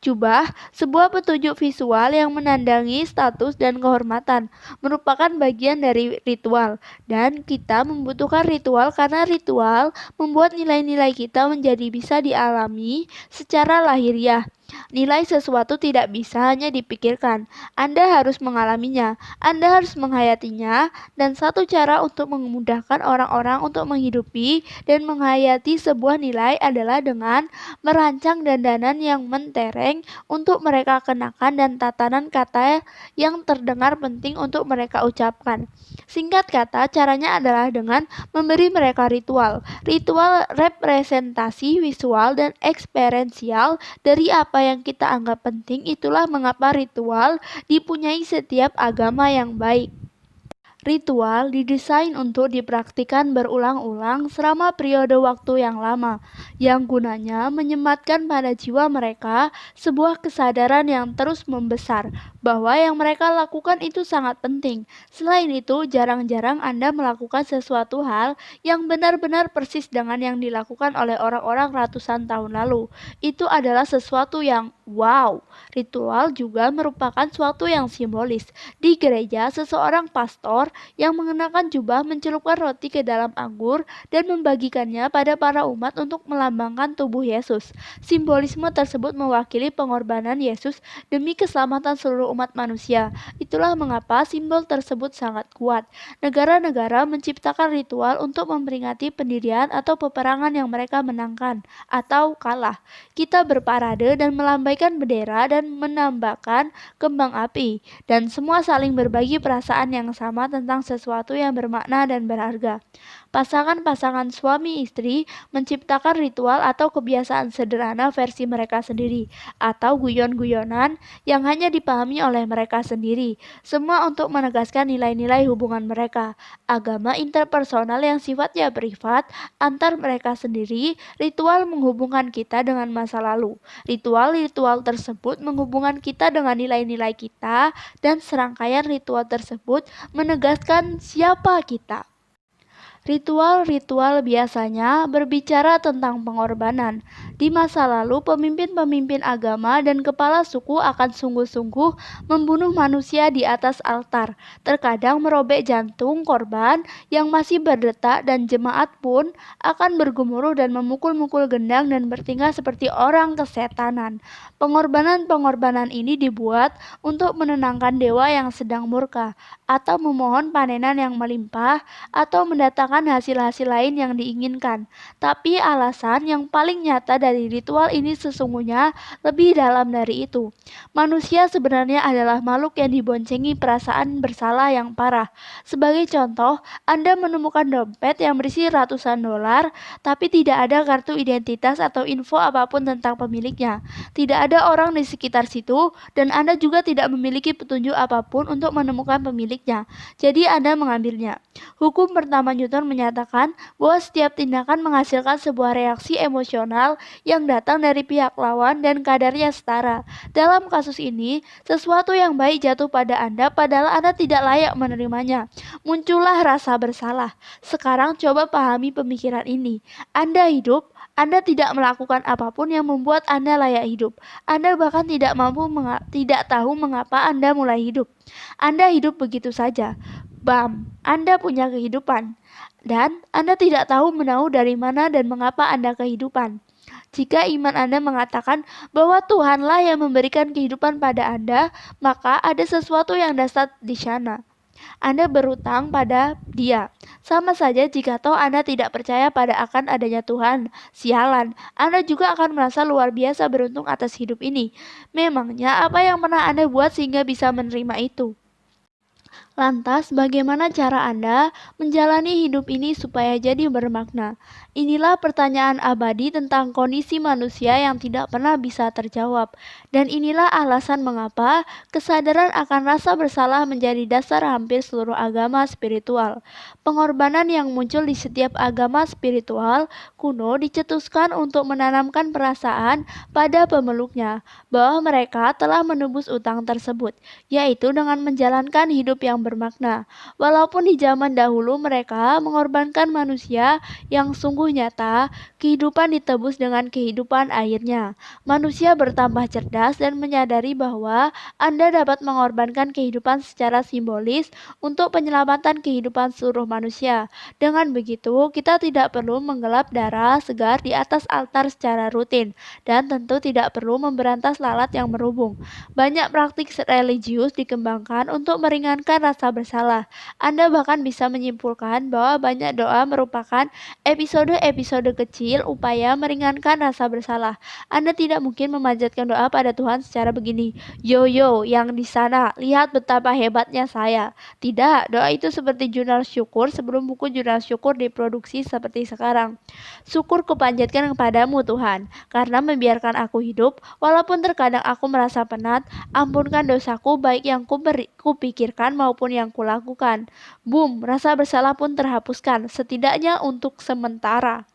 Jubah, sebuah petunjuk visual yang menandangi status dan kehormatan, merupakan bagian dari ritual, dan kita membutuhkan ritual karena ritual membuat nilai-nilai kita menjadi bisa dialami secara lahiriah. Nilai sesuatu tidak bisa hanya dipikirkan, Anda harus mengalaminya, Anda harus menghayatinya, dan satu cara untuk memudahkan orang-orang untuk menghidupi dan menghayati sebuah nilai adalah dengan merancang dandanan yang mentereng untuk mereka kenakan dan tatanan kata yang terdengar penting untuk mereka ucapkan. Singkat kata, caranya adalah dengan memberi mereka ritual. Ritual representasi visual dan eksperiensial dari apa yang kita anggap penting. Itulah mengapa ritual dipunyai setiap agama yang baik. Ritual didesain untuk dipraktikkan berulang-ulang selama periode waktu yang lama, yang gunanya menyematkan pada jiwa mereka sebuah kesadaran yang terus membesar bahwa yang mereka lakukan itu sangat penting. Selain itu, jarang-jarang Anda melakukan sesuatu hal yang benar-benar persis dengan yang dilakukan oleh orang-orang ratusan tahun lalu. Itu adalah sesuatu yang wow. Ritual juga merupakan suatu yang simbolis. Di gereja, seseorang pastor yang mengenakan jubah mencelupkan roti ke dalam anggur dan membagikannya pada para umat untuk melambangkan tubuh Yesus. Simbolisme tersebut mewakili pengorbanan Yesus demi keselamatan seluruh umat manusia. Itulah mengapa simbol tersebut sangat kuat. Negara-negara menciptakan ritual untuk memperingati pendirian atau peperangan yang mereka menangkan atau kalah. Kita berparade dan melambaikan bendera dan menambahkan kembang api, dan semua saling berbagi perasaan yang sama tentang sesuatu yang bermakna dan berharga. Pasangan-pasangan suami istri menciptakan ritual atau kebiasaan sederhana versi mereka sendiri, atau guyon-guyonan yang hanya dipahami oleh mereka sendiri, semua untuk menegaskan nilai-nilai hubungan mereka. Agama interpersonal yang sifatnya privat antar mereka sendiri, ritual menghubungkan kita dengan masa lalu. Ritual-ritual tersebut menghubungkan kita dengan nilai-nilai kita, dan serangkaian ritual tersebut menegaskan siapa kita. Ritual-ritual biasanya berbicara tentang pengorbanan. Di masa lalu, pemimpin-pemimpin agama dan kepala suku akan sungguh-sungguh membunuh manusia di atas altar, terkadang merobek jantung korban yang masih berdetak, dan jemaat pun akan bergemuruh dan memukul-mukul gendang dan bertingkah seperti orang kesetanan. Pengorbanan-pengorbanan ini dibuat untuk menenangkan dewa yang sedang murka, atau memohon panenan yang melimpah, atau mendatangkan hasil-hasil lain yang diinginkan. Tapi alasan yang paling nyata dari ritual ini sesungguhnya lebih dalam dari itu. Manusia sebenarnya adalah makhluk yang diboncengi perasaan bersalah yang parah. Sebagai contoh, Anda menemukan dompet yang berisi ratusan dolar, tapi tidak ada kartu identitas atau info apapun tentang pemiliknya. Tidak ada orang di sekitar situ, dan Anda juga tidak memiliki petunjuk apapun untuk menemukan pemiliknya. Jadi Anda mengambilnya. Hukum pertama Newton menyatakan bahwa setiap tindakan menghasilkan sebuah reaksi emosional yang datang dari pihak lawan dan kadarnya setara. Dalam kasus ini, sesuatu yang baik jatuh pada Anda padahal Anda tidak layak menerimanya. Muncullah rasa bersalah. Sekarang coba pahami pemikiran ini. Anda hidup, Anda tidak melakukan apapun yang membuat Anda layak hidup. Anda bahkan tidak tahu mengapa Anda mulai hidup. Anda hidup begitu saja. Bam, Anda punya kehidupan. Dan Anda tidak tahu menahu dari mana dan mengapa Anda kehidupan. Jika iman Anda mengatakan bahwa Tuhanlah yang memberikan kehidupan pada Anda, maka ada sesuatu yang dasar di sana. Anda berutang pada Dia. Sama saja jika toh Anda tidak percaya pada akan adanya Tuhan. Sialan, Anda juga akan merasa luar biasa beruntung atas hidup ini. Memangnya apa yang pernah Anda buat sehingga bisa menerima itu? Lantas, bagaimana cara Anda menjalani hidup ini supaya jadi bermakna? Inilah pertanyaan abadi tentang kondisi manusia yang tidak pernah bisa terjawab. Dan inilah alasan mengapa kesadaran akan rasa bersalah menjadi dasar hampir seluruh agama spiritual. Pengorbanan yang muncul di setiap agama spiritual kuno dicetuskan untuk menanamkan perasaan pada pemeluknya bahwa mereka telah menebus utang tersebut, yaitu dengan menjalankan hidup yang bermakna. Walaupun di zaman dahulu mereka mengorbankan manusia yang sungguh nyata, kehidupan ditebus dengan kehidupan akhirnya. Manusia bertambah cerdas dan menyadari bahwa Anda dapat mengorbankan kehidupan secara simbolis untuk penyelamatan kehidupan seluruh manusia. Dengan begitu, kita tidak perlu menggelap darah segar di atas altar secara rutin, dan tentu tidak perlu memberantas lalat yang merubung. Banyak praktik religius dikembangkan untuk meringankan rasa bersalah. Anda bahkan bisa menyimpulkan bahwa banyak doa merupakan episode-episode kecil upaya meringankan rasa bersalah. Anda tidak mungkin memanjatkan doa pada Tuhan secara begini, "Yo yo, yang di sana, lihat betapa hebatnya saya." Tidak, doa itu seperti jurnal syukur sebelum buku jurnal syukur diproduksi seperti sekarang. Syukur kupanjatkan kepadamu Tuhan, karena membiarkan aku hidup, walaupun terkadang aku merasa penat. Ampunkan dosaku baik yang kupikirkan maupun yang kulakukan. Boom, rasa bersalah pun terhapuskan, setidaknya untuk sementara.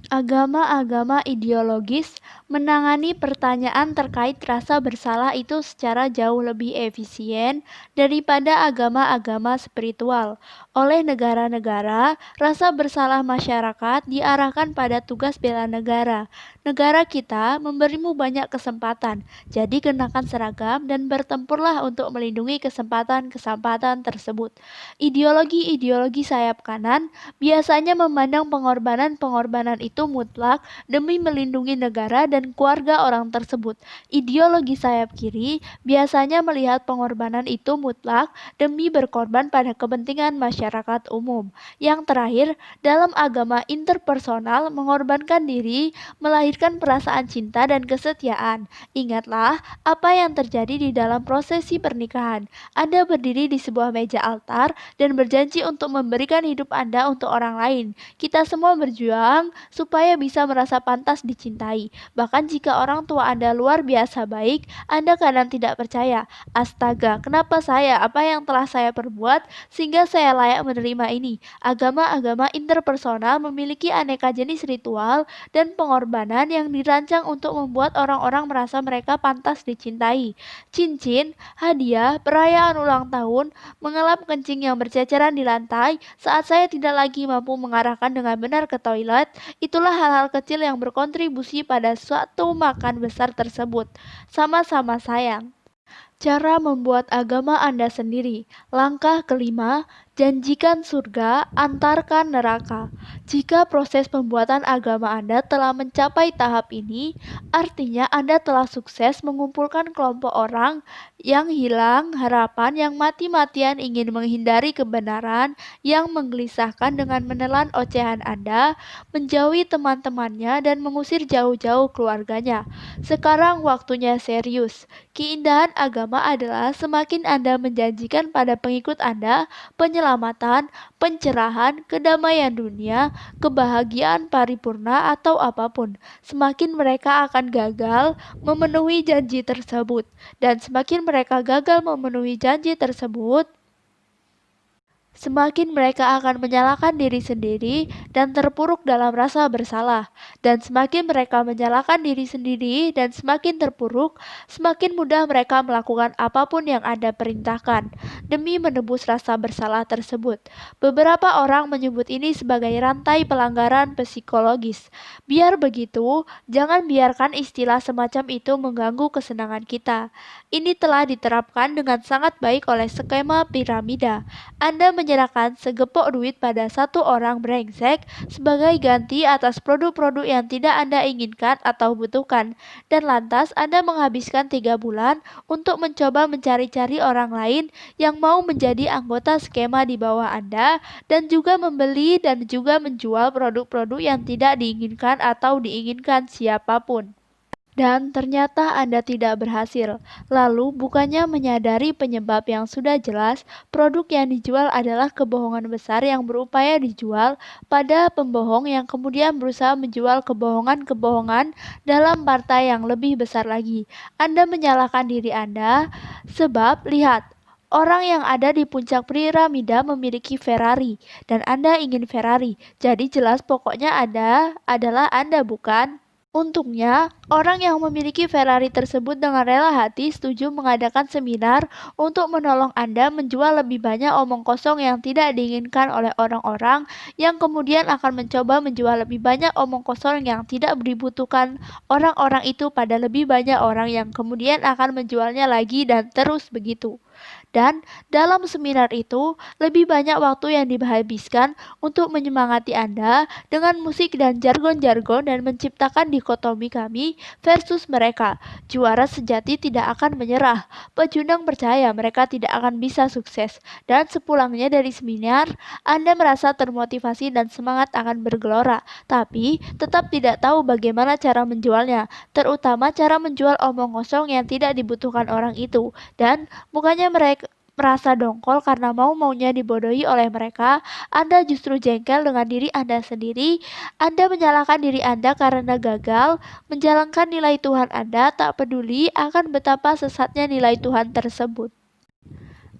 Agama-agama ideologis menangani pertanyaan terkait rasa bersalah itu secara jauh lebih efisien daripada agama-agama spiritual. Oleh negara-negara, rasa bersalah masyarakat diarahkan pada tugas bela negara. Negara kita memberimu banyak kesempatan, jadi kenakan seragam dan bertempurlah untuk melindungi kesempatan-kesempatan tersebut. Ideologi-ideologi sayap kanan biasanya memandang pengorbanan-pengorbanan itu mutlak demi melindungi negara dan keluarga orang tersebut. Ideologi sayap kiri biasanya melihat pengorbanan itu mutlak demi berkorban pada kepentingan masyarakat umum. Yang terakhir, dalam agama interpersonal, mengorbankan diri melahirkan perasaan cinta dan kesetiaan. Ingatlah apa yang terjadi di dalam prosesi pernikahan. Anda berdiri di sebuah meja altar dan berjanji untuk memberikan hidup Anda untuk orang lain. Kita semua berjuang supaya bisa merasa pantas dicintai. Bahkan jika orang tua Anda luar biasa baik, Anda kadang tidak percaya. Astaga, kenapa saya? Apa yang telah saya perbuat sehingga saya layak menerima ini? Agama-agama interpersonal memiliki aneka jenis ritual dan pengorbanan yang dirancang untuk membuat orang-orang merasa mereka pantas dicintai. Cincin, hadiah, perayaan ulang tahun, mengelap kencing yang berceceran di lantai saat saya tidak lagi mampu mengarahkan dengan benar ke toilet. Itulah hal-hal kecil yang berkontribusi pada suatu makan besar tersebut. Sama-sama sayang. Cara membuat agama Anda sendiri. Langkah kelima, janjikan surga, antarkan neraka. Jika proses pembuatan agama Anda telah mencapai tahap ini, artinya Anda telah sukses mengumpulkan kelompok orang yang hilang harapan, yang mati-matian ingin menghindari kebenaran, yang menggelisahkan dengan menelan ocehan Anda, menjauhi teman-temannya, dan mengusir jauh-jauh keluarganya. Sekarang waktunya serius. Keindahan agama adalah semakin Anda menjanjikan pada pengikut Anda penyelamatan, pencerahan, kedamaian dunia, kebahagiaan paripurna atau apapun, semakin mereka akan gagal memenuhi janji tersebut. Dan semakin mereka gagal memenuhi janji tersebut, semakin mereka akan menyalahkan diri sendiri dan terpuruk dalam rasa bersalah. Dan semakin mereka menyalahkan diri sendiri dan semakin terpuruk, semakin mudah mereka melakukan apapun yang Anda perintahkan demi menebus rasa bersalah tersebut. Beberapa orang menyebut ini sebagai rantai pelanggaran psikologis. Biar begitu, jangan biarkan istilah semacam itu mengganggu kesenangan kita. Ini telah diterapkan dengan sangat baik oleh skema piramida. Anda menyerahkan segepok duit pada satu orang brengsek sebagai ganti atas produk-produk yang tidak Anda inginkan atau butuhkan. Dan lantas Anda menghabiskan 3 bulan untuk mencoba mencari-cari orang lain yang mau menjadi anggota skema di bawah Anda dan juga membeli dan juga menjual produk-produk yang tidak diinginkan atau diinginkan siapapun. Dan ternyata Anda tidak berhasil. Lalu, bukannya menyadari penyebab yang sudah jelas, produk yang dijual adalah kebohongan besar yang berupaya dijual pada pembohong yang kemudian berusaha menjual kebohongan-kebohongan dalam partai yang lebih besar lagi. Anda menyalahkan diri Anda, sebab lihat, orang yang ada di puncak piramida memiliki Ferrari, dan Anda ingin Ferrari. Jadi jelas pokoknya Anda adalah Anda, bukan? Untungnya, orang yang memiliki Ferrari tersebut dengan rela hati setuju mengadakan seminar untuk menolong Anda menjual lebih banyak omong kosong yang tidak diinginkan oleh orang-orang yang kemudian akan mencoba menjual lebih banyak omong kosong yang tidak dibutuhkan orang-orang itu pada lebih banyak orang yang kemudian akan menjualnya lagi dan terus begitu. Dan dalam seminar itu, lebih banyak waktu yang dihabiskan untuk menyemangati Anda dengan musik dan jargon-jargon dan menciptakan dikotomi kami versus mereka. Juara sejati tidak akan menyerah. Pecundang percaya mereka tidak akan bisa sukses. Dan sepulangnya dari seminar, Anda merasa termotivasi dan semangat akan bergelora, tapi tetap tidak tahu bagaimana cara menjualnya, terutama cara menjual omong kosong yang tidak dibutuhkan orang itu. Dan bukannya mereka merasa dongkol karena mau-maunya dibodohi oleh mereka, Anda justru jengkel dengan diri Anda sendiri. Anda menyalahkan diri Anda karena gagal menjalankan nilai Tuhan Anda, tak peduli akan betapa sesatnya nilai Tuhan tersebut.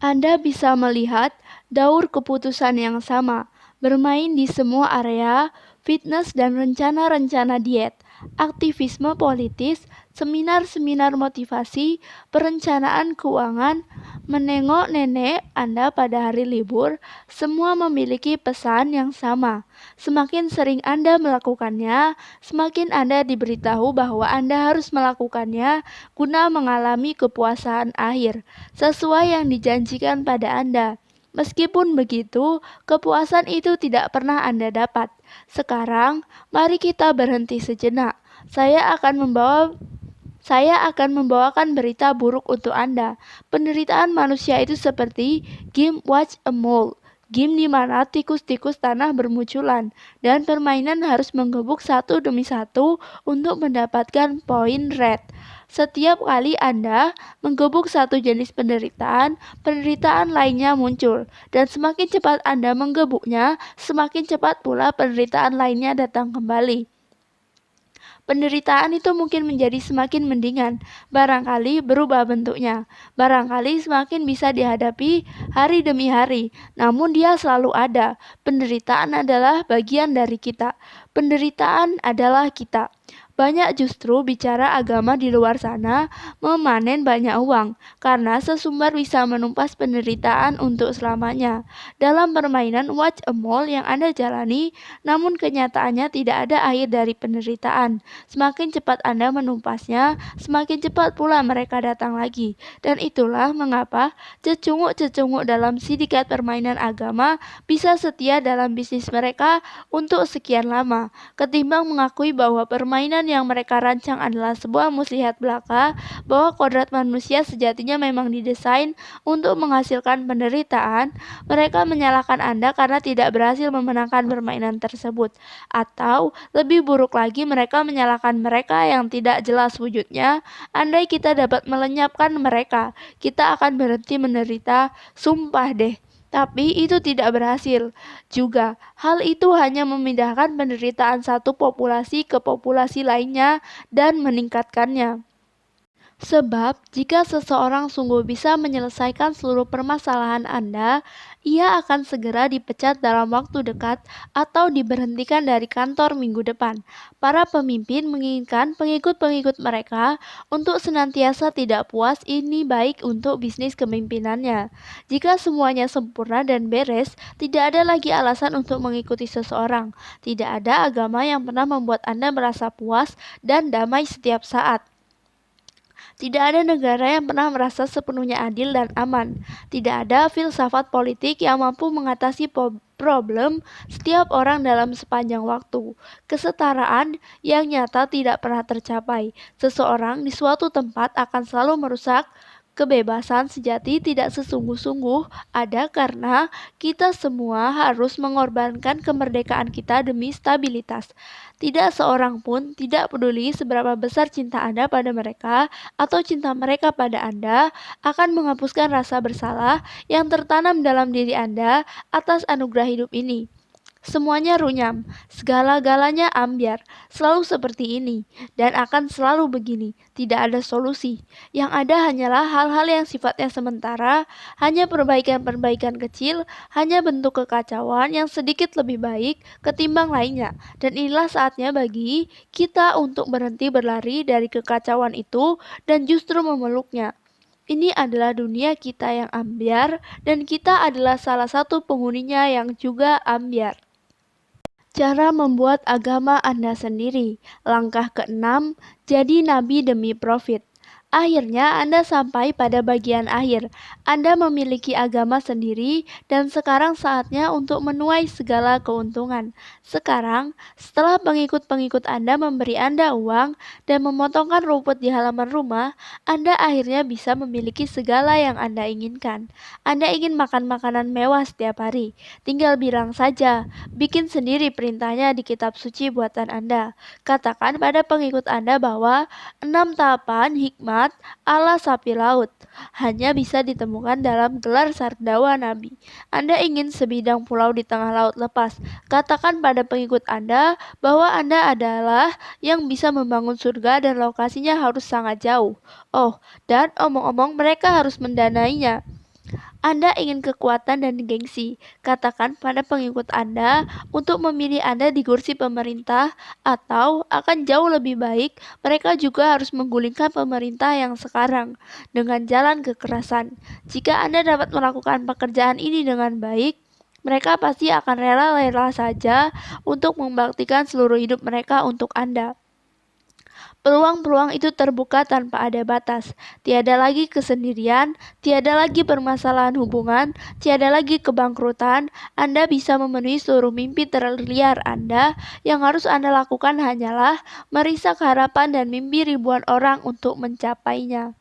Anda bisa melihat daur keputusan yang sama, bermain di semua area, fitness dan rencana-rencana diet, aktivisme politis, seminar-seminar motivasi, perencanaan keuangan, menengok nenek Anda pada hari libur, semua memiliki pesan yang sama. Semakin sering Anda melakukannya, semakin Anda diberitahu bahwa Anda harus melakukannya guna mengalami kepuasan akhir, sesuai yang dijanjikan pada Anda. Meskipun begitu, kepuasan itu tidak pernah Anda dapat. Sekarang, mari kita berhenti sejenak. Saya akan membawakan berita buruk untuk Anda. Penderitaan manusia itu seperti game Watch a Mole. Game di mana tikus-tikus tanah bermunculan dan permainan harus menggebuk satu demi satu untuk mendapatkan poin red. Setiap kali Anda menggebuk satu jenis penderitaan, penderitaan lainnya muncul. Dan semakin cepat Anda menggebuknya, semakin cepat pula penderitaan lainnya datang kembali. Penderitaan itu mungkin menjadi semakin mendingan, barangkali berubah bentuknya, barangkali semakin bisa dihadapi hari demi hari, namun dia selalu ada. Penderitaan adalah bagian dari kita. Penderitaan adalah kita. Banyak justru bicara agama di luar sana memanen banyak uang, karena sesumbar bisa menumpas penderitaan untuk selamanya. Dalam permainan Watch a Mole yang Anda jalani, namun kenyataannya tidak ada akhir dari penderitaan. Semakin cepat Anda menumpasnya, semakin cepat pula mereka datang lagi. Dan itulah mengapa cecunguk-cecunguk dalam sindikat permainan agama bisa setia dalam bisnis mereka untuk sekian lama, ketimbang mengakui bahwa permainan yang mereka rancang adalah sebuah muslihat belaka, bahwa kodrat manusia sejatinya memang didesain untuk menghasilkan penderitaan. Mereka menyalahkan Anda karena tidak berhasil memenangkan permainan tersebut. Atau lebih buruk lagi, mereka menyalahkan mereka yang tidak jelas wujudnya. Andai kita dapat melenyapkan mereka, kita akan berhenti menderita. Sumpah deh. Tapi itu tidak berhasil juga. Hal itu hanya memindahkan penderitaan satu populasi ke populasi lainnya dan meningkatkannya. Sebab, jika seseorang sungguh bisa menyelesaikan seluruh permasalahan Anda, ia akan segera dipecat dalam waktu dekat atau diberhentikan dari kantor minggu depan. Para pemimpin menginginkan pengikut-pengikut mereka untuk senantiasa tidak puas. Ini baik untuk bisnis kepemimpinannya. Jika semuanya sempurna dan beres, tidak ada lagi alasan untuk mengikuti seseorang. Tidak ada agama yang pernah membuat Anda merasa puas dan damai setiap saat. Tidak ada negara yang pernah merasa sepenuhnya adil dan aman. Tidak ada filsafat politik yang mampu mengatasi problem setiap orang dalam sepanjang waktu. Kesetaraan yang nyata tidak pernah tercapai. Seseorang di suatu tempat akan selalu merusak kebebasan sejati tidak sesungguh-sungguh ada karena kita semua harus mengorbankan kemerdekaan kita demi stabilitas. Tidak seorang pun tidak peduli seberapa besar cinta Anda pada mereka atau cinta mereka pada Anda akan menghapuskan rasa bersalah yang tertanam dalam diri Anda atas anugerah hidup ini. Semuanya runyam, segala-galanya ambyar, selalu seperti ini, dan akan selalu begini. Tidak ada solusi. Yang ada hanyalah hal-hal yang sifatnya sementara, hanya perbaikan-perbaikan kecil, hanya bentuk kekacauan yang sedikit lebih baik ketimbang lainnya. Dan inilah saatnya bagi kita untuk berhenti berlari dari kekacauan itu dan justru memeluknya. Ini adalah dunia kita yang ambyar, dan kita adalah salah satu penghuninya yang juga ambyar. Cara membuat agama Anda sendiri. Langkah keenam, jadi nabi demi profit. Akhirnya Anda sampai pada bagian akhir. Anda memiliki agama sendiri dan sekarang saatnya untuk menuai segala keuntungan. Sekarang, setelah pengikut-pengikut Anda memberi Anda uang dan memotongkan rumput di halaman rumah, Anda akhirnya bisa memiliki segala yang Anda inginkan. Anda ingin makan makanan mewah setiap hari. Tinggal bilang saja, bikin sendiri perintahnya di kitab suci buatan Anda. Katakan pada pengikut Anda bahwa 6 tahapan hikmat ala sapi laut hanya bisa ditemukan dalam gelar sardawa Nabi. Anda ingin sebidang pulau di tengah laut lepas. Katakan pada pengikut Anda bahwa Anda adalah yang bisa membangun surga dan lokasinya harus sangat jauh. Oh, dan omong-omong mereka harus mendanainya. Anda ingin kekuatan dan gengsi. Katakan pada pengikut Anda untuk memilih Anda di kursi pemerintah atau akan jauh lebih baik mereka juga harus menggulingkan pemerintah yang sekarang dengan jalan kekerasan. Jika Anda dapat melakukan pekerjaan ini dengan baik, mereka pasti akan rela-rela saja untuk membaktikan seluruh hidup mereka untuk Anda. Peluang-peluang itu terbuka tanpa ada batas. Tiada lagi kesendirian, tiada lagi permasalahan hubungan, tiada lagi kebangkrutan. Anda bisa memenuhi seluruh mimpi terliar Anda. Yang harus Anda lakukan hanyalah merisak harapan dan mimpi ribuan orang untuk mencapainya.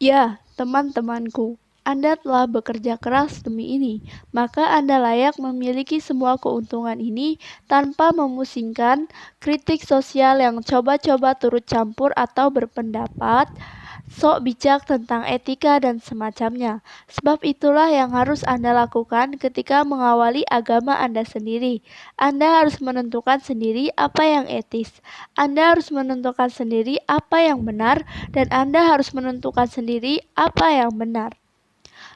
Ya, teman-temanku, Anda telah bekerja keras demi ini, maka Anda layak memiliki semua keuntungan ini tanpa memusingkan kritik sosial yang coba-coba turut campur atau berpendapat sok bijak tentang etika dan semacamnya. Sebab itulah yang harus Anda lakukan ketika mengawali agama Anda sendiri. Anda harus menentukan sendiri apa yang etis. Anda harus menentukan sendiri apa yang benar dan Anda harus menentukan sendiri apa yang benar.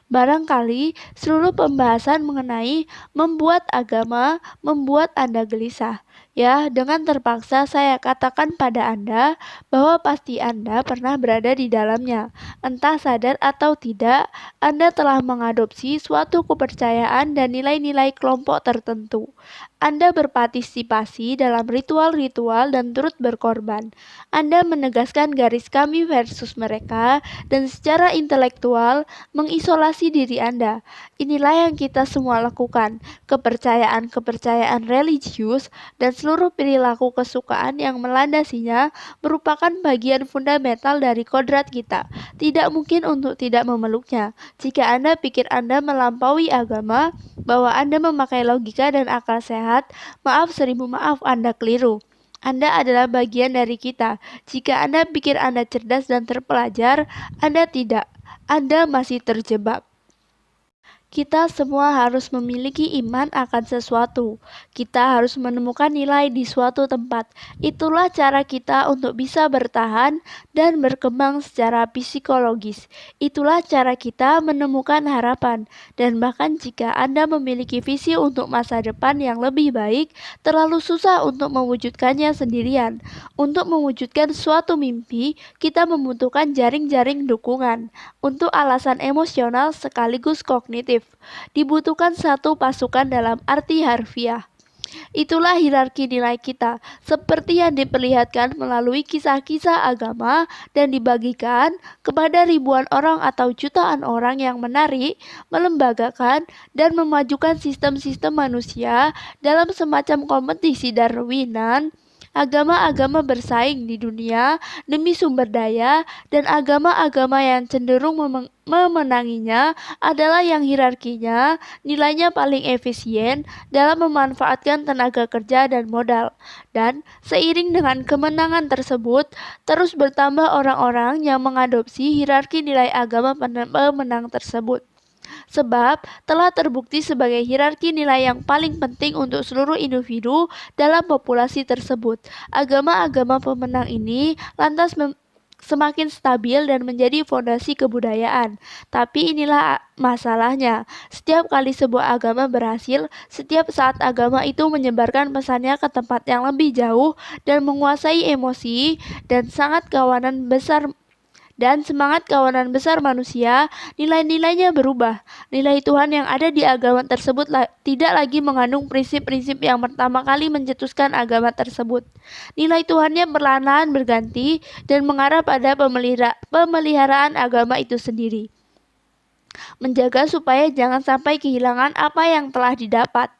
Barangkali seluruh pembahasan mengenai membuat agama membuat Anda gelisah. Ya, dengan terpaksa saya katakan pada Anda bahwa pasti Anda pernah berada di dalamnya. Entah sadar atau tidak, Anda telah mengadopsi suatu kepercayaan dan nilai-nilai kelompok tertentu. Anda berpartisipasi dalam ritual-ritual dan turut berkorban. Anda menegaskan garis kami versus mereka dan secara intelektual mengisolasi diri Anda. Inilah yang kita semua lakukan. Kepercayaan-kepercayaan religius dan seluruh perilaku kesukaan yang melandasinya merupakan bagian fundamental dari kodrat kita. Tidak mungkin untuk tidak memeluknya. Jika Anda pikir Anda melampaui agama, bahwa Anda memakai logika dan akal sehat, maaf seribu maaf Anda keliru. Anda adalah bagian dari kita. Jika Anda pikir Anda cerdas dan terpelajar, Anda tidak. Anda masih terjebak. Kita semua harus memiliki iman akan sesuatu. Kita harus menemukan nilai di suatu tempat. Itulah cara kita untuk bisa bertahan dan berkembang secara psikologis. Itulah cara kita menemukan harapan. Dan bahkan jika Anda memiliki visi untuk masa depan yang lebih baik, terlalu susah untuk mewujudkannya sendirian. Untuk mewujudkan suatu mimpi, kita membutuhkan jaring-jaring dukungan. Untuk alasan emosional sekaligus kognitif, dibutuhkan satu pasukan dalam arti harfiah. Itulah hierarki nilai kita, seperti yang diperlihatkan melalui kisah-kisah agama dan dibagikan kepada ribuan orang atau jutaan orang yang menarik, melembagakan, dan memajukan sistem-sistem manusia dalam semacam kompetisi Darwinan. Agama-agama bersaing di dunia demi sumber daya, dan agama-agama yang cenderung memenanginya adalah yang hierarkinya nilainya paling efisien dalam memanfaatkan tenaga kerja dan modal. Dan seiring dengan kemenangan tersebut, terus bertambah orang-orang yang mengadopsi hierarki nilai agama pemenang tersebut. Sebab telah terbukti sebagai hierarki nilai yang paling penting untuk seluruh individu dalam populasi tersebut. Agama-agama pemenang ini lantas semakin stabil dan menjadi fondasi kebudayaan. Tapi inilah masalahnya. Setiap kali sebuah agama berhasil, setiap saat agama itu menyebarkan pesannya ke tempat yang lebih jauh dan menguasai emosi dan semangat kawanan besar manusia, nilai-nilainya berubah. Nilai Tuhan yang ada di agama tersebut tidak lagi mengandung prinsip-prinsip yang pertama kali mencetuskan agama tersebut. Nilai Tuhannya perlahan-lahan berganti dan mengarah pada pemeliharaan agama itu sendiri. Menjaga supaya jangan sampai kehilangan apa yang telah didapat.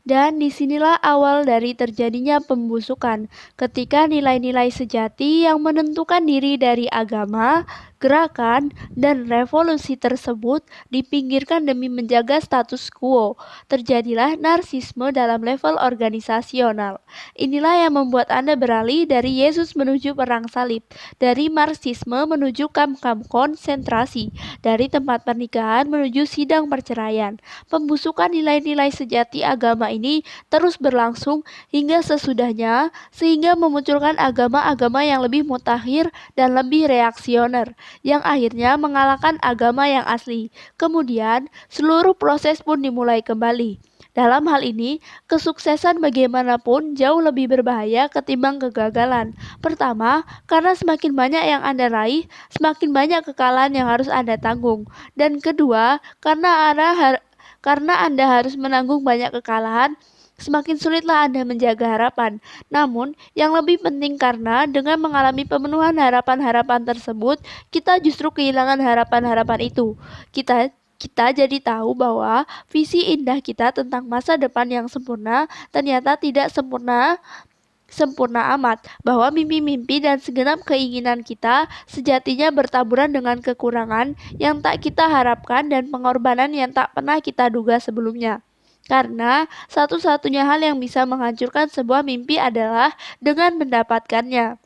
Dan disinilah awal dari terjadinya pembusukan, ketika nilai-nilai sejati yang menentukan diri dari agama, gerakan, dan revolusi tersebut dipinggirkan demi menjaga status quo. Terjadilah narsisme dalam level organisasional. Inilah yang membuat Anda beralih dari Yesus menuju perang salib, dari marxisme menuju kamp-kamp konsentrasi, dari tempat pernikahan menuju sidang perceraian. Pembusukan nilai-nilai sejati agama ini terus berlangsung hingga sesudahnya, sehingga memunculkan agama-agama yang lebih mutakhir dan lebih reaksioner, yang akhirnya mengalahkan agama yang asli. Kemudian, seluruh proses pun dimulai kembali. Dalam hal ini, kesuksesan bagaimanapun jauh lebih berbahaya ketimbang kegagalan. Pertama, karena semakin banyak yang Anda raih, semakin banyak kekalahan yang harus Anda tanggung. Dan kedua, karena Anda harus menanggung banyak kekalahan, semakin sulitlah Anda menjaga harapan. Namun, yang lebih penting karena dengan mengalami pemenuhan harapan-harapan tersebut, kita justru kehilangan harapan-harapan itu. Kita jadi tahu bahwa visi indah kita tentang masa depan yang sempurna ternyata tidak sempurna amat, bahwa mimpi-mimpi dan segenap keinginan kita sejatinya bertaburan dengan kekurangan yang tak kita harapkan dan pengorbanan yang tak pernah kita duga sebelumnya. Karena satu-satunya hal yang bisa menghancurkan sebuah mimpi adalah dengan mendapatkannya.